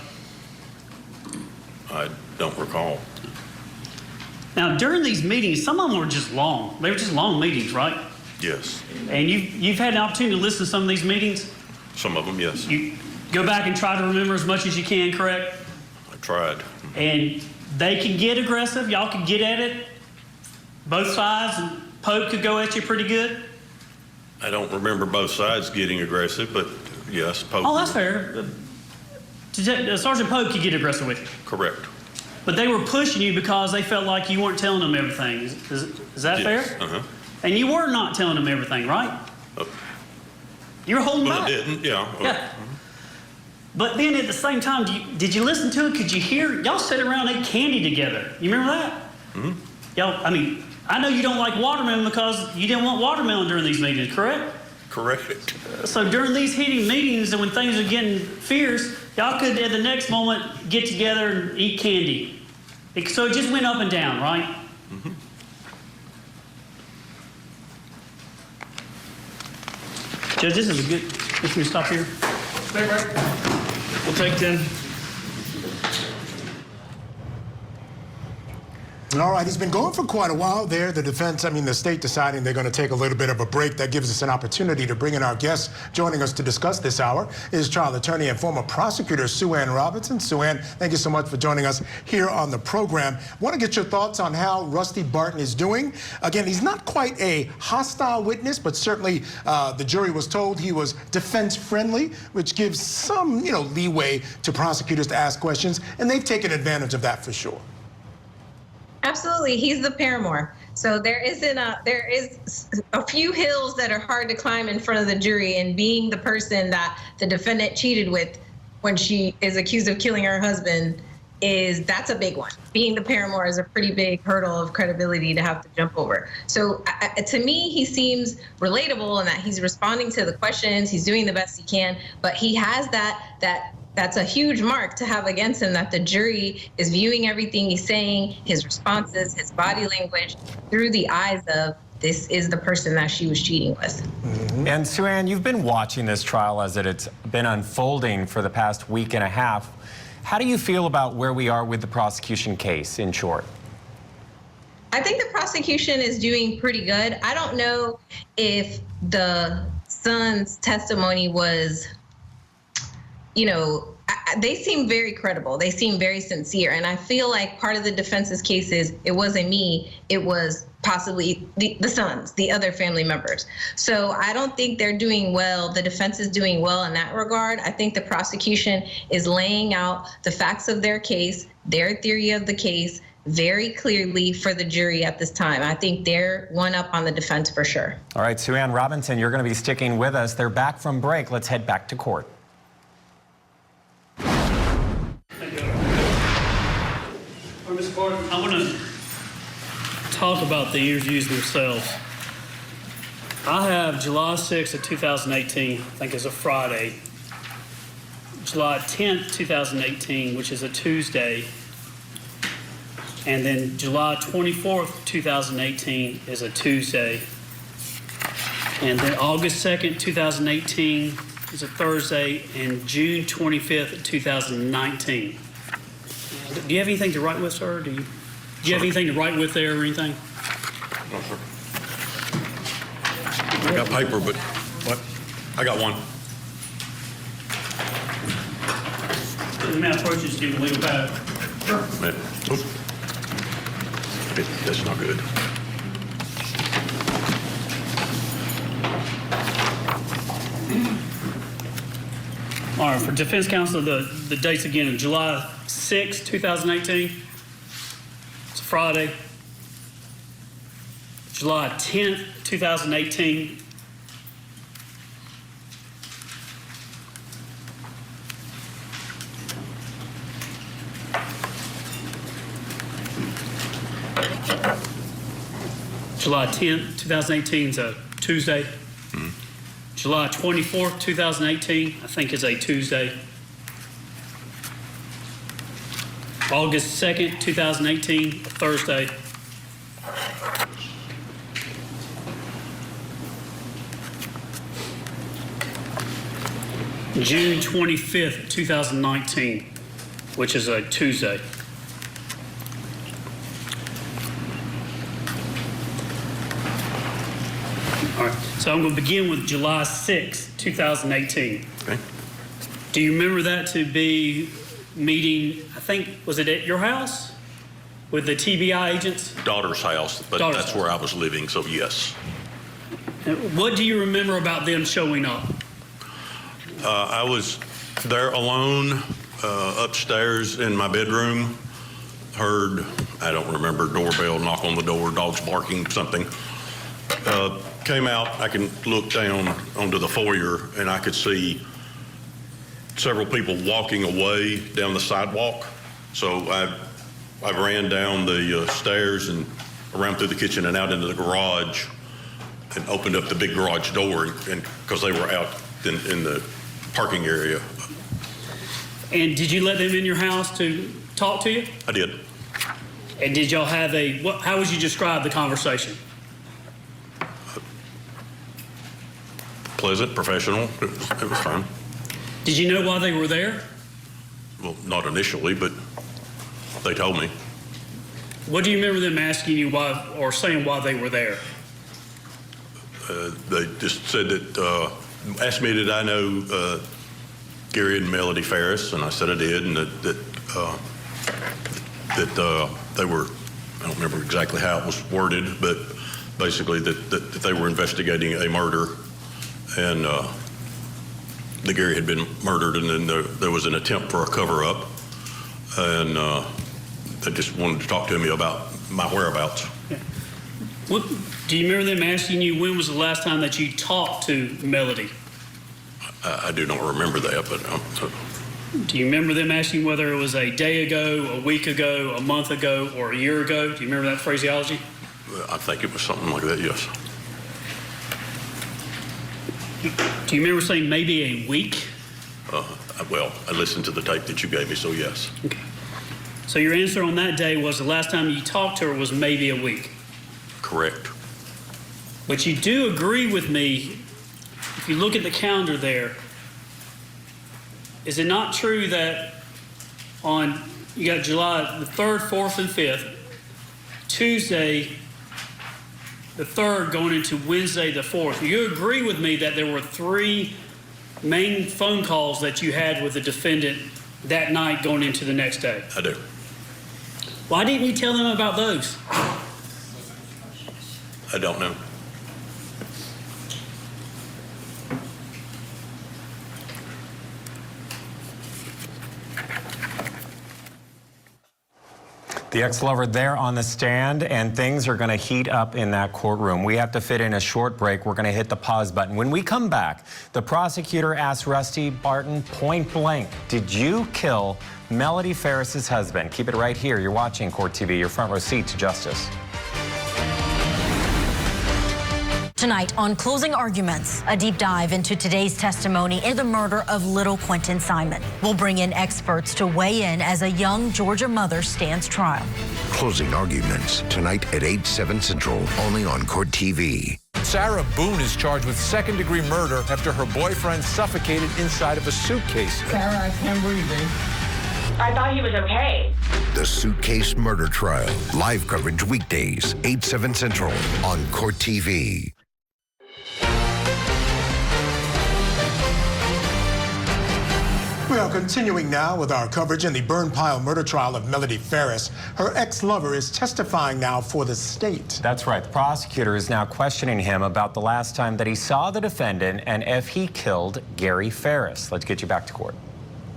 I don't recall. Now, during these meetings, some of them were just long. They were just long meetings, right? Yes. And you've had an opportunity to listen to some of these meetings? Some of them, yes. You go back and try to remember as much as you can, correct? I tried. And they can get aggressive. Y'all can get at it. Both sides, and Pope could go at you pretty good. I don't remember both sides getting aggressive, but yes, Pope. Oh, that's fair. Sergeant Pope could get aggressive with you. Correct. But they were pushing you because they felt like you weren't telling them everything. Is that fair? Uh-huh. And you were not telling them everything, right? You were holding back. I didn't, yeah. Yeah. But then at the same time, did you listen to it? Could you hear? Y'all sat around and ate candy together. You remember that? Mm-hmm. Y'all, I mean, I know you don't like watermelon because you didn't want watermelon during these meetings, correct? Correct. So during these heated meetings and when things are getting fierce, y'all could at the next moment get together and eat candy. So it just went up and down, right? Mm-hmm. Judge, this is a good. Can we stop here? We'll take 10. All right, he's been going for quite a while there. The the state deciding they're going to take a little bit of a break. That gives us an opportunity to bring in our guest. Joining us to discuss this hour is trial attorney and former prosecutor Sue Ann Robinson. Sue Ann, thank you so much for joining us here on the program. Want to get your thoughts on how Rusty Barton is doing. Again, he's not quite a hostile witness, but certainly the jury was told he was defense friendly, which gives some, leeway to prosecutors to ask questions, and they've taken advantage of that for sure. Absolutely, he's the paramour. So there is a few hills that are hard to climb in front of the jury, and being the person that the defendant cheated with when she is accused of killing her husband that's a big one. Being the paramour is a pretty big hurdle of credibility to have to jump over. So to me, he seems relatable in that he's responding to the questions, he's doing the best he can, but he has that's a huge mark to have against him, that the jury is viewing everything he's saying, his responses, his body language, through the eyes of, this is the person that she was cheating with. Mm-hmm. And Sue Ann, you've been watching this trial as it's been unfolding for the past week and a half. How do you feel about where we are with the prosecution case, in short? I think the prosecution is doing pretty good. I don't know if the son's testimony was, they seem very credible. They seem very sincere. And I feel like part of the defense's case is, it wasn't me, it was possibly the sons, the other family members. So I don't think they're doing well. The defense is doing well in that regard. I think the prosecution is laying out the facts of their case, their theory of the case, very clearly for the jury at this time. I think they're one up on the defense for sure. All right, Sue Ann Robinson, you're going to be sticking with us. They're back from break. Let's head back to court. Ms. Barton, I want to talk about the interviews themselves. I have July 6th of 2018, I think is a Friday. July 10th, 2018, which is a Tuesday. And then July 24th, 2018 is a Tuesday. And then August 2nd, 2018 is a Thursday, and June 25th, 2019. Do you have anything to write with, sir? Do you have anything to write with there or anything? No, sir. I got paper, but what? I got one. Let me approach this, give a legal pad. Sure. That's not good. All right, for defense counsel, the dates again are July 6, 2018. It's a Friday. July 10th, 2018. July 10th, 2018 is a Tuesday. July 24th, 2018, I think is a Tuesday. August 2nd, 2018, a Thursday. June 25th, 2019, which is a Tuesday. All right, so I'm going to begin with July 6, 2018. Okay. Do you remember that to be meeting, I think, was it at your house with the TBI agents? Daughter's house, but that's where I was living, so yes. What do you remember about them showing up? I was there alone upstairs in my bedroom. Heard, I don't remember, doorbell, knock on the door, dogs barking, something. Came out, I can look down onto the foyer and I could see several people walking away down the sidewalk. So I ran down the stairs and around through the kitchen and out into the garage and opened up the big garage door, and because they were out in the parking area. And did you let them in your house to talk to you? I did. And did y'all have how would you describe the conversation? Pleasant, professional, it was fine. Did you know why they were there? Well, not initially, but they told me. What do you remember them asking you why, or saying why they were there? They just said that, asked me did I know Gary and Melody Farris, and I said I did, and that they were, I don't remember exactly how it was worded, but basically that they were investigating a murder, and that Gary had been murdered, and then there was an attempt for a cover-up, and they just wanted to talk to me about my whereabouts. Yeah. What, do you remember them asking you when was the last time that you talked to Melody? I do not remember that, but Do you remember them asking whether it was a day ago, a week ago, a month ago, or a year ago? Do you remember that phraseology? I think it was something like that, yes. Do you remember saying maybe a week? Well, I listened to the tape that you gave me, so yes. Okay. So your answer on that day was the last time you talked to her was maybe a week? Correct. But you do agree with me, if you look at the calendar there, is it not true that you got July the 3rd, 4th, and 5th, Tuesday the 3rd going into Wednesday the 4th. You agree with me that there were 3 main phone calls that you had with the defendant that night going into the next day? I do. Why didn't you tell them about those? I don't know. The ex-lover there on the stand, and things are going to heat up in that courtroom. We have to fit in a short break. We're going to hit the pause button. When we come back, the prosecutor asked Rusty Barton point blank, did you kill Melody Farris's husband? Keep it right here. You're watching Court TV, your front row seat to justice. Tonight on Closing Arguments, a deep dive into today's testimony in the murder of little Quentin Simon. We'll bring in experts to weigh in as a young Georgia mother stands trial. Closing Arguments tonight at 8/7 Central, only on Court TV. Sarah Boone is charged with second-degree murder after her boyfriend suffocated inside of a suitcase. Sarah, I can't breathe. I thought he was okay. The Suitcase Murder Trial. Live coverage weekdays, 8/7 Central on Court TV. We are continuing now with our coverage in the burn pile murder trial of Melody Farris. Her ex-lover is testifying now for the state. That's right. The prosecutor is now questioning him about the last time that he saw the defendant and if he killed Gary Farris. Let's get you back to court.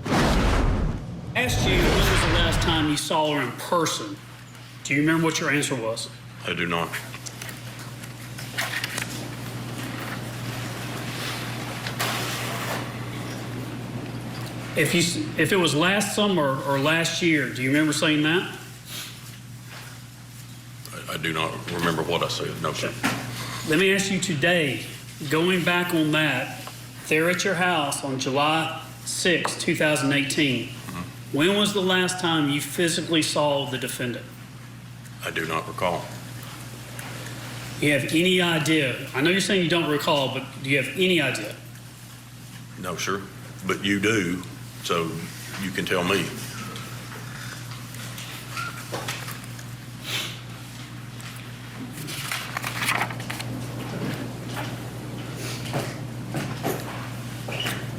I asked you when was the last time you saw her in person. Do you remember what your answer was? I do not. If it was last summer or last year, do you remember saying that? I do not remember what I said. No, sir. Let me ask you today, going back on that, there at your house on July 6, 2018, when was the last time you physically saw the defendant? I do not recall. You have any idea? I know you're saying you don't recall, but do you have any idea? No, sir. But you do, so you can tell me.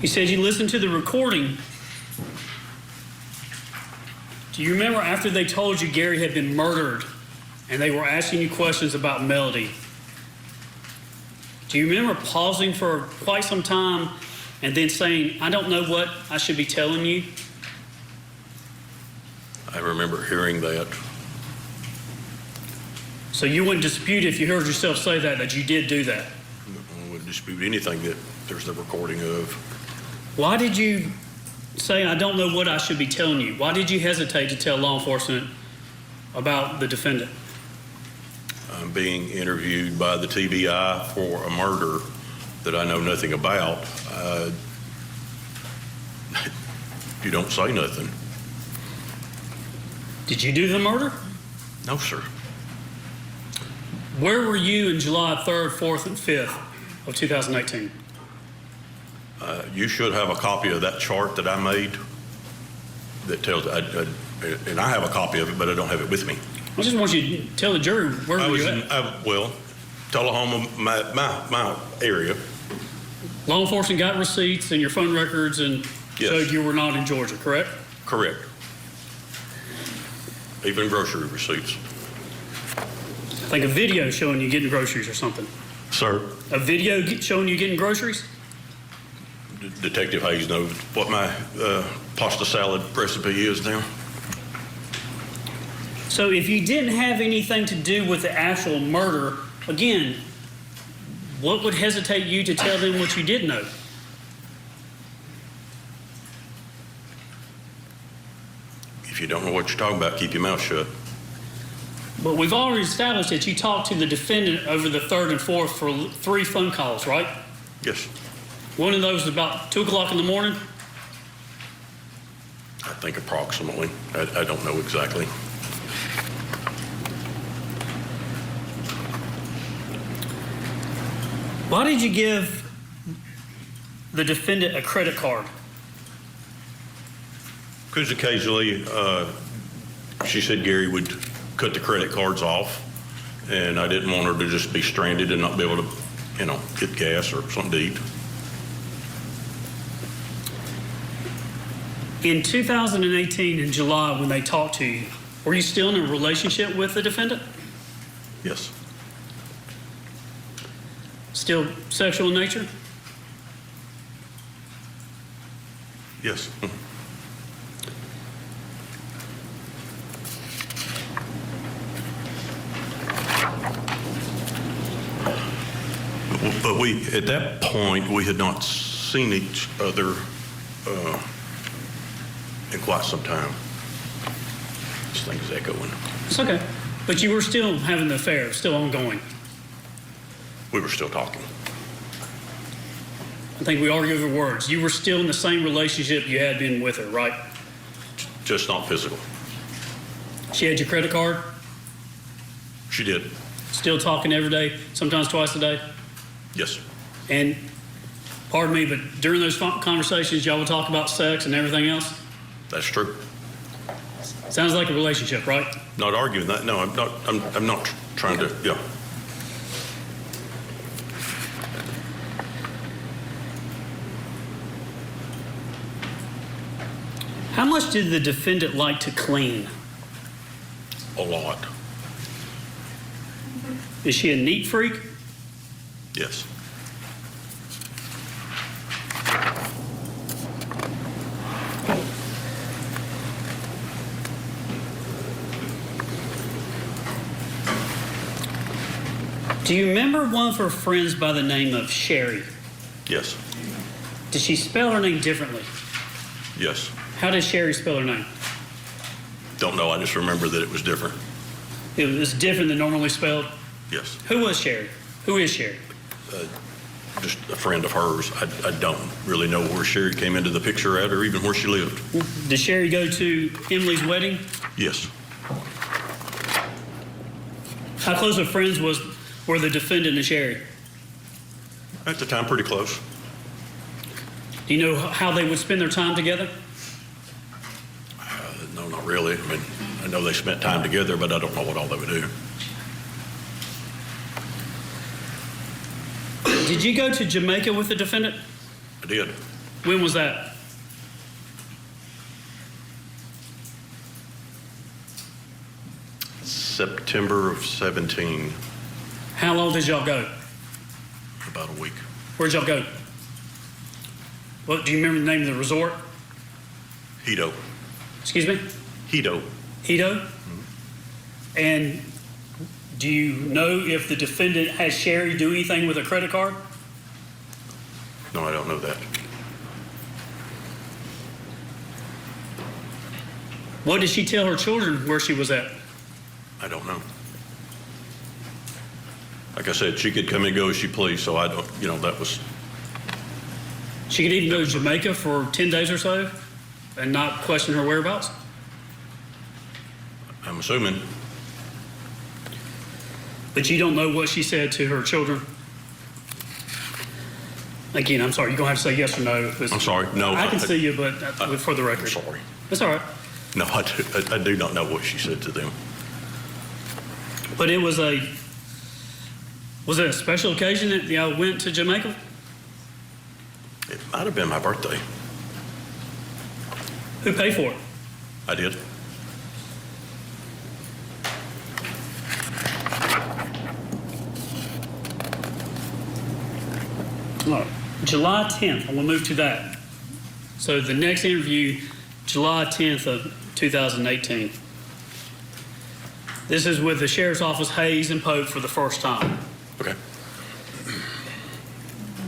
You said you listened to the recording. Do you remember after they told you Gary had been murdered and they were asking you questions about Melody? Do you remember pausing for quite some time and then saying, I don't know what I should be telling you? I remember hearing that. So you wouldn't dispute if you heard yourself say that you did do that? I wouldn't dispute anything that there's the recording of. Why did you say, I don't know what I should be telling you? Why did you hesitate to tell law enforcement about the defendant? I'm being interviewed by the TBI for a murder that I know nothing about. You don't say nothing. Did you do the murder? No, sir. Where were you in July 3rd, 4th, and 5th of 2018? You should have a copy of that chart that I made that tells, and I have a copy of it, but I don't have it with me. I just want you to tell the jury where were you at? Well, Tullahoma, my area. Law enforcement got receipts and your phone records and Yes. showed you were not in Georgia, correct? Correct. Even grocery receipts. I think a video showing you getting groceries or something. Sir? A video showing you getting groceries? Detective Hayes knows what my pasta salad recipe is now. So if you didn't have anything to do with the actual murder, again, what would hesitate you to tell them what you did know? what you're talking about. Keep your mouth shut. But we've already established that you talked to the defendant over the 3rd and 4th for 3 phone calls, right? Yes. One of those was about 2 o'clock in the morning? I think approximately. I don't know exactly. Why did you give the defendant a credit card? Because occasionally she said Gary would cut the credit cards off, and I didn't want her to just be stranded and not be able to, you know, get gas or something to eat. In 2018, in July, when they talked to you, were you still in a relationship with the defendant? Yes. Still sexual in nature? Yes. But we, at that point, we had not seen each other in quite some time. This thing is echoing. It's okay. But you were still having the affair, still ongoing. We were still talking. I think we argue over words. You were still in the same relationship you had been with her, right? Just not physical. She had your credit card? She did. Still talking every day, sometimes twice a day? Yes. And, pardon me, but during those conversations, y'all would talk about sex and everything else? That's true. Sounds like a relationship, right? Not arguing that. No, I'm not. I'm not trying to. Yeah. How much did the defendant like to clean? A lot. Is she a neat freak? Yes. Do you remember one of her friends by the name of Sherry? Yes. Did she spell her name differently? Yes. How does Sherry spell her name? Don't know. I just remember that it was different. It was different than normally spelled? Yes. Who was Sherry? Who is Sherry? Just a friend of hers. I don't really know where Sherry came into the picture at or even where she lived. Did Sherry go to Emily's wedding? Yes. How close of friends were the defendant and Sherry? At the time, pretty close. Do you know how they would spend their time together? No, not really. I mean, I know they spent time together, but I don't know what all they would do. Did you go to Jamaica with the defendant? I did. When was that? September of 17. How long did y'all go? About a week. Where'd y'all go? Well, do you remember the name of the resort? Hito. Excuse me? Hito. Hito? Mm-hmm. And do you know if the defendant had Sherry do anything with a credit card? No, I don't know that. What did she tell her children where she was at? I don't know. Like I said, she could come and go as she pleased, so I don't, you know, that was... She could even go to Jamaica for 10 days or so and not question her whereabouts? I'm assuming. But you don't know what she said to her children? Again, I'm sorry, you're going to have to say yes or no. I'm sorry, no. I can see you, but for the record. I'm sorry. That's all right. No, I do not know what she said to them. But it was it a special occasion that y'all went to Jamaica? It might have been my birthday. Who paid for it? I did. All right. July 10th, I'm going to move to that. So the next interview, July 10th of 2018. This is with the Sheriff's Office, Hayes and Pope for the first time. Okay.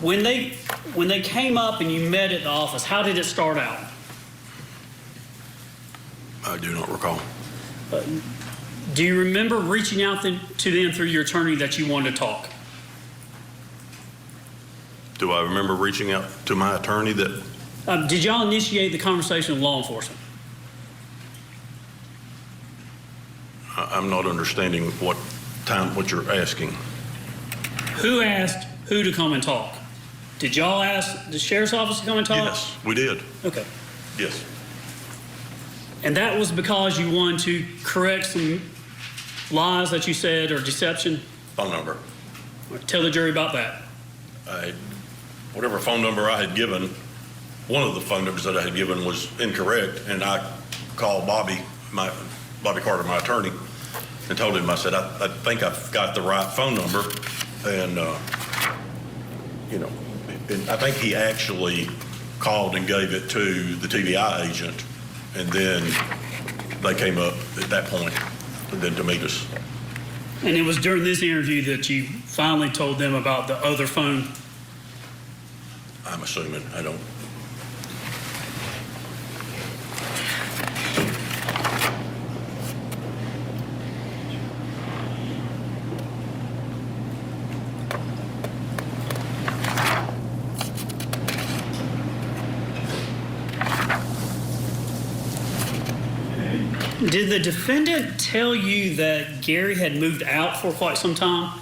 When they came up and you met at the office, how did it start out? I do not recall. Do you remember reaching out to them through your attorney that you wanted to talk? Do I remember reaching out to my attorney that? Did y'all initiate the conversation with law enforcement? I'm not understanding what you're asking. Who asked who to come and talk? Did y'all ask the sheriff's office to come and talk? Yes, we did. Okay. Yes. And that was because you wanted to correct some lies that you said or deception? Phone number. Tell the jury about that. Whatever phone number I had given, one of the phone numbers that I had given was incorrect, and I called Bobby Carter, my attorney, and told him, I said, I think I've got the right phone number, and and I think he actually called and gave it to the TBI agent, and then they came up at that point, and then to meet us. And it was during this interview that you finally told them about the other phone? I'm assuming. I don't. Did the defendant tell you that Gary had moved out for quite some time?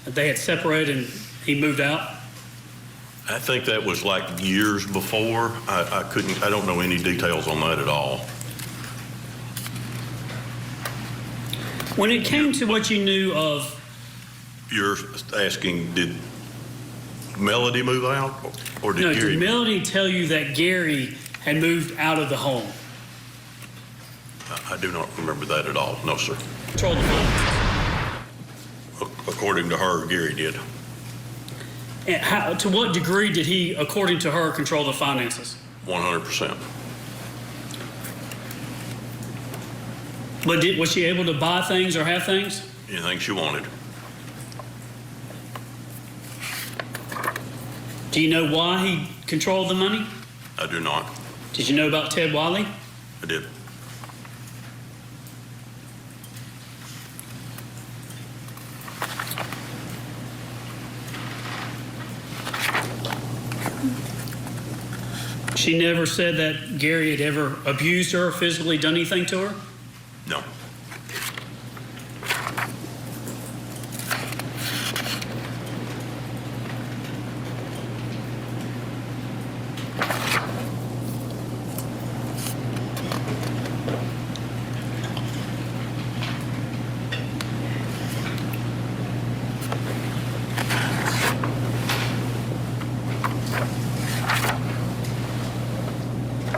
That they had separated and he moved out? I think that was like years before. I don't know any details on that at all. When it came to what you knew of... You're asking, did Melody move out, or did Gary? Did Melody tell you that Gary had moved out of the home? I do not remember that at all. No, sir. Control the finances. According to her, Gary did. And to what degree did he, according to her, control the finances? 100%. But was she able to buy things or have things? Anything she wanted. Do you know why he controlled the money? I do not. Did you know about Ted Wiley? I did. She never said that Gary had ever abused her or physically done anything to her? No.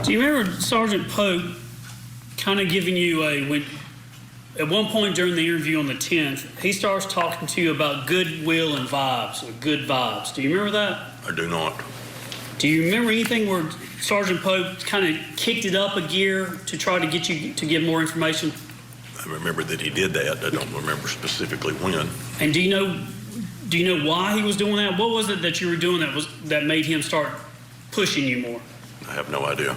Do you remember Sergeant Pope kind of giving you at one point during the interview on the 10th, he starts talking to you about goodwill and vibes, or good vibes. Do you remember that? I do not. Do you remember anything where Sergeant Pope kind of kicked it up a gear to try to get you to give more information? I remember that he did that. I don't remember specifically when. And do you know why he was doing that? What was it that you were doing that made him start pushing you more? I have no idea.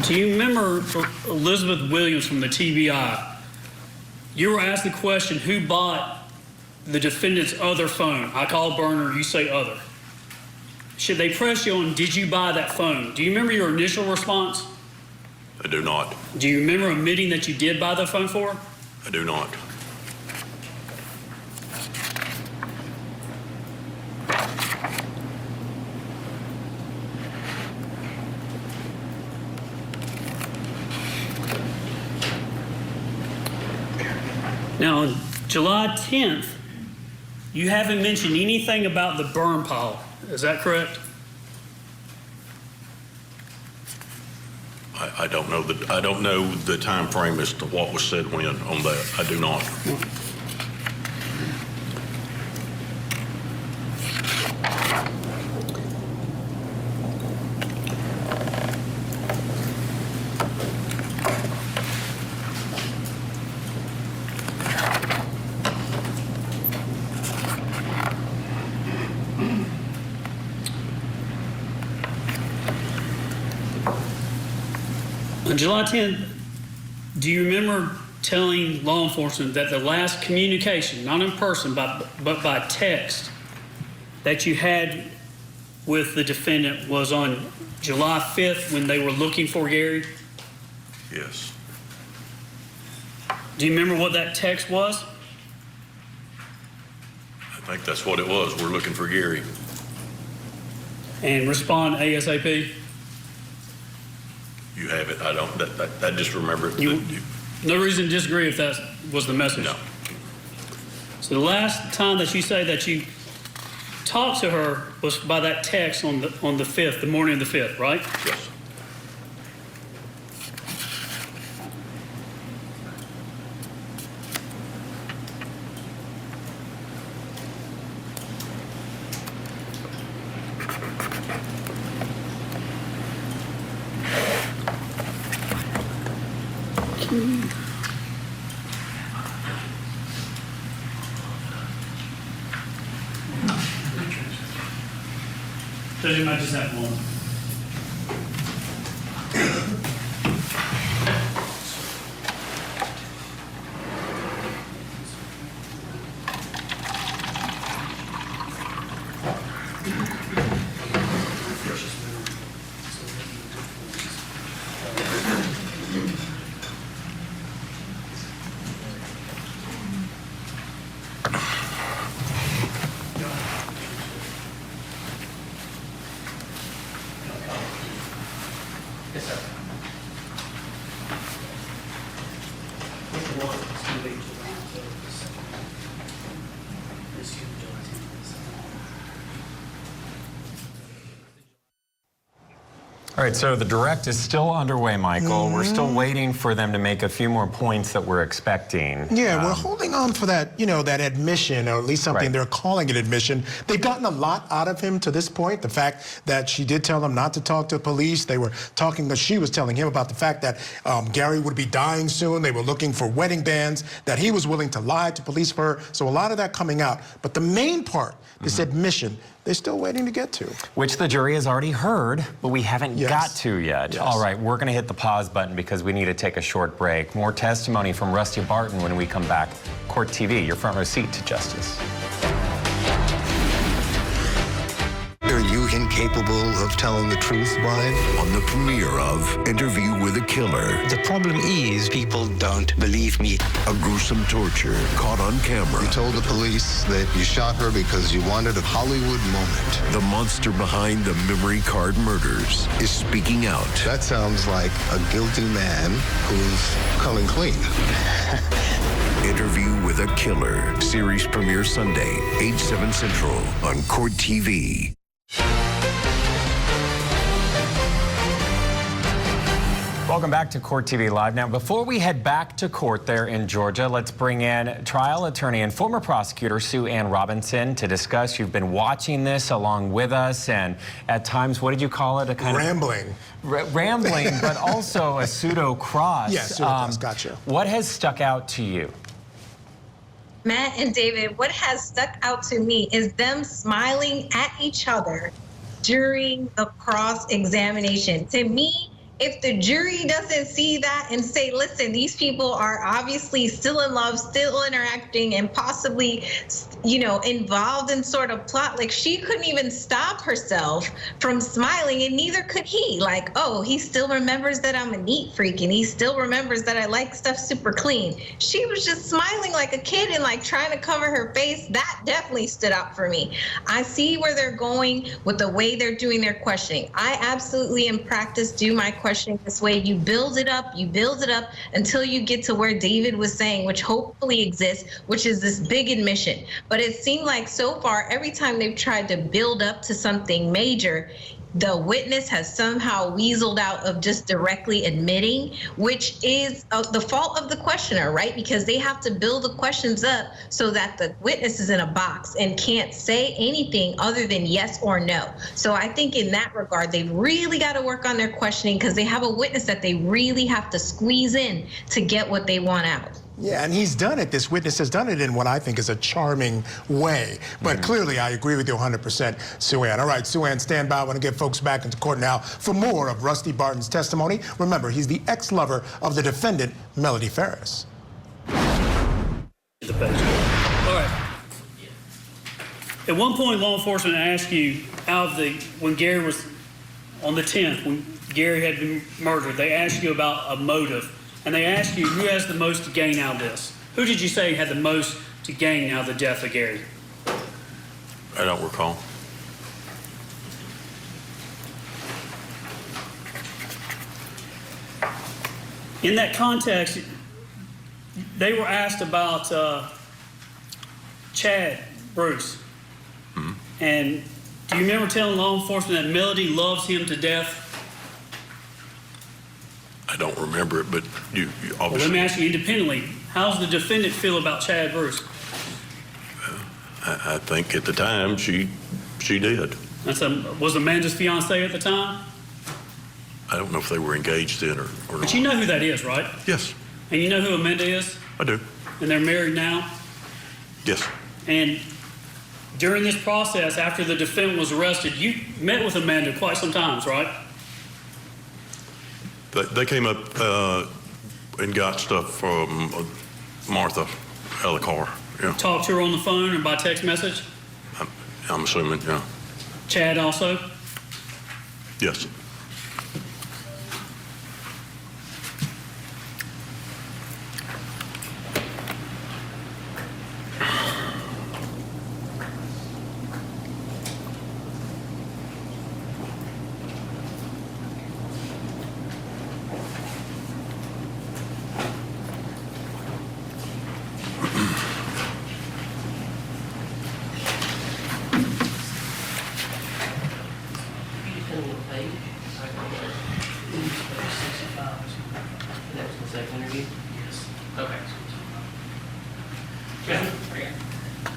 Do you remember Elizabeth Williams from the TBI? You were asked the question, who bought the defendant's other phone? I call burner, you say other. Should they press you on, did you buy that phone? Do you remember your initial response? I do not. Do you remember admitting that you did buy the phone for her? I do not. Now, on July 10th, you haven't mentioned anything about the burn pile. Is that correct? I don't know the time frame as to what was said when on that. I do not. On July 10th, do you remember telling law enforcement that the last communication, not in person, but by text, that you had with the defendant was on July 5th when they were looking for Gary? Yes. Do you remember what that text was? I think that's what it was. We're looking for Gary. And respond ASAP? You have it. I don't. I just remember it. No reason to disagree if that was the message. No. So the last time that you say that you talked to her was by that text on the 5th, the morning of the 5th, right? Yes. So you might just have one. All right, so the direct is still underway, Michael. We're still waiting for them to make a few more points that we're expecting. Yeah, we're holding on for that, that admission, or at least something they're calling an admission. They've gotten a lot out of him to this point. The fact that she did tell him not to talk to police. They were talking, she was telling him about the fact that Gary would be dying soon. They were looking for wedding bands, that he was willing to lie to police for her. So a lot of that coming out. But the main part, this admission, they're still waiting to get to. Which the jury has already heard, but we haven't got to yet. Yes. All right, we're going to hit the pause button because we need to take a short break. More testimony from Rusty Barton when we come back. Court TV, your front row seat to justice. Are you incapable of telling the truth, Brian? On the premiere of Interview with a Killer. The problem is people don't believe me. A gruesome torture caught on camera. You told the police that you shot her because you wanted a Hollywood moment. The monster behind the memory card murders is speaking out. That sounds like a guilty man who's coming clean. Interview with a Killer. Series premiere Sunday, 8/7 Central on Court TV. Welcome back to Court TV Live. Now, before we head back to court there in Georgia, let's bring in trial attorney and former prosecutor Sue Ann Robinson to discuss. You've been watching this along with us, and at times, what did you call it? A kind Rambling. of rambling, but also a pseudo cross. Yes, pseudo cross. Gotcha. What has stuck out to you? Matt and David, what has stuck out to me is them smiling at each other during the cross-examination. To me, if the jury doesn't see that and say, listen, these people are obviously still in love, still interacting, and possibly, involved in sort of plot, like she couldn't even stop herself from smiling, and neither could he. Like, oh, he still remembers that I'm a neat freak, and he still remembers that I like stuff super clean. She was just smiling like a kid and like trying to cover her face. That definitely stood out for me. I see where they're going with the way they're doing their questioning. I absolutely in practice do my questioning this way. You build it up until you get to where David was saying, which hopefully exists, which is this big admission. But it seemed like so far, every time they've tried to build up to something major, the witness has somehow weaseled out of just directly admitting, which is the fault of the questioner, right? Because they have to build the questions up so that the witness is in a box and can't say anything other than yes or no. So I think in that regard, they've really got to work on their questioning because they have a witness that they really have to squeeze in to get what they want out. Yeah, and he's done it. This witness has done it in what I think is a charming way. But clearly, I agree with you 100%, Sue Ann. All right, Sue Ann, stand by. I want to get folks back into court now for more of Rusty Barton's testimony. Remember, he's the ex-lover of the defendant, Melody Farris. All right. At one point, law enforcement asked you, when Gary was on the 10th, when Gary had been murdered, they asked you about a motive. And they asked you, who has the most to gain out of this? Who did you say had the most to gain out of the death of Gary? I don't recall. In that context, they were asked about Chad Bruce. And do you remember telling law enforcement that Melody loves him to death? I don't remember it, but you obviously... Well, let me ask you independently, how does the defendant feel about Chad Bruce? I think at the time she did. Was Amanda's fiance at the time? I don't know if they were engaged then or not. But you know who that is, right? Yes. And you know who Amanda is? I do. And they're married now? Yes. And during this process, after the defendant was arrested, you met with Amanda quite some times, right? They came up and got stuff from Martha out of the car. Yeah. Talked to her on the phone or by text message? I'm assuming, yeah. Chad also? Yes.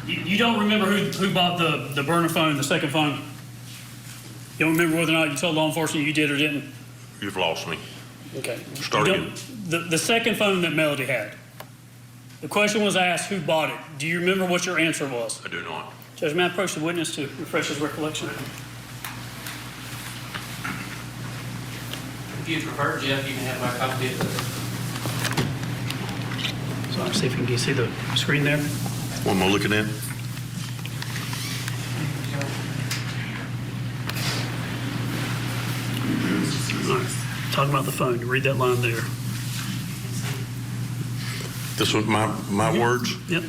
You don't remember who bought the burner phone, the second phone? You don't remember whether or not you told law enforcement you did or didn't? You've lost me. Okay. Start again. The second phone that Melody had, the question was asked who bought it. Do you remember what your answer was? I do not. Judge, may I approach the witness to refresh his recollection? If you prefer, Jeff, you can have my copy of it. So I'll see if you can see the screen there. What am I looking at? All right. Talking about the phone. Read that line there. This was my words? Yep.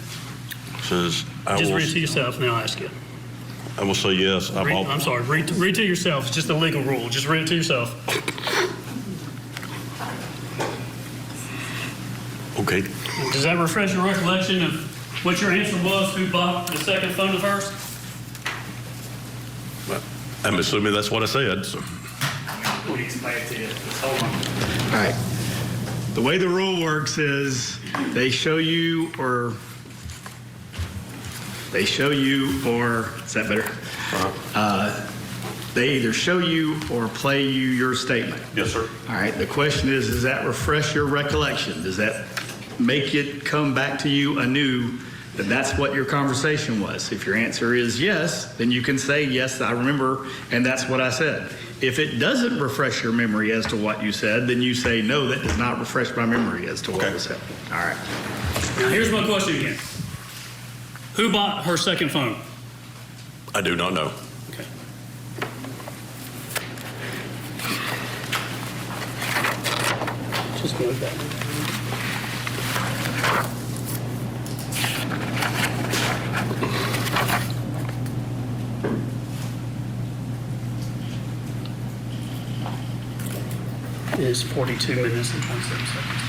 Says, Just read it to yourself, and then I'll ask you. I will say yes. I'm sorry. Read to yourself. It's just a legal rule. Just read it to yourself. Okay. Does that refresh your recollection of what your answer was? Who bought the second phone of hers? Well, I'm assuming that's what I said. So. Let me explain it to you. Just hold on. All right. The way the rule works is they show you or is that better? They either show you or play you your statement. Yes, sir. All right. The question is, does that refresh your recollection? Does that make it come back to you anew that that's what your conversation was? If your answer is yes, then you can say, yes, I remember, and that's what I said. If it doesn't refresh your memory as to what you said, then you say, no, that does not refresh my memory as to what was said. All right. Now, here's my question again. Who bought her second phone? I do not know. Okay. Just move that. It is 42 minutes and 27 seconds.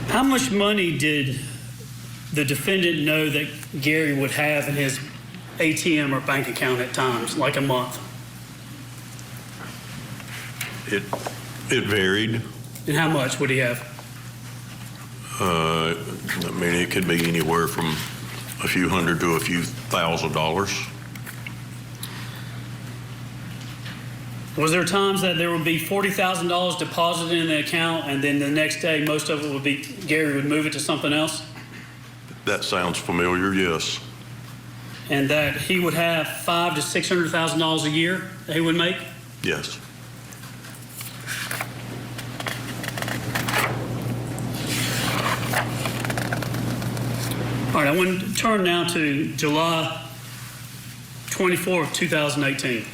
How much money did the defendant know that Gary would have in his ATM or bank account at times, like a month? It varied. And how much would he have? I mean, it could be anywhere from a few hundred to a few $1,000s. Was there times that there would be $40,000 deposited in the account, and then the next day most of it would be Gary would move it to something else? That sounds familiar, yes. And that he would have $500,000 to $600,000 a year that he would make? Yes. All right, I want to turn now to July 24th, 2018.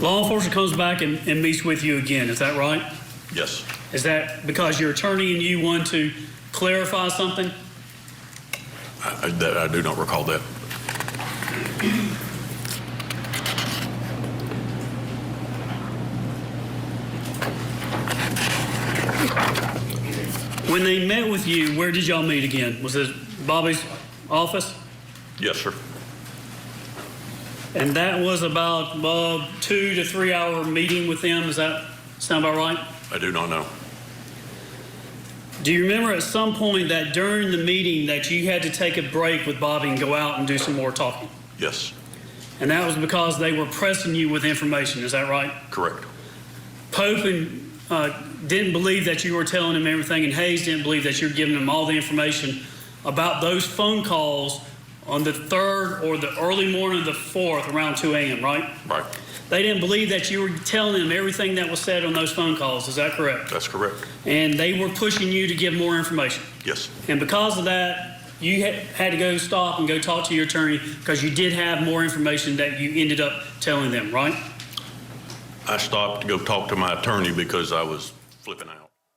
Law enforcement comes back and meets with you again, is that right? Yes. Is that because your attorney and you want to clarify something? I do not recall that. When they met with you, where did y'all meet again? Was it Bobby's office? Yes, sir. And that was about 2 to 3 hour meeting with them. Does that sound about right? I do not know. Do you remember at some point that during the meeting that you had to take a break with Bobby and go out and do some more talking? Yes. And that was because they were pressing you with information. Is that right? Correct. Pope didn't believe that you were telling him everything, and Hayes didn't believe that you were giving him all the information about those phone calls on the 3rd or the early morning of the 4th around 2 a.m., right? Right. They didn't believe that you were telling them everything that was said on those phone calls. Is that correct? That's correct. And they were pushing you to give more information. Yes. And because of that, you had to go stop and go talk to your attorney because you did have more information that you ended up telling them, right? I stopped to go talk to my attorney because I was flipping out.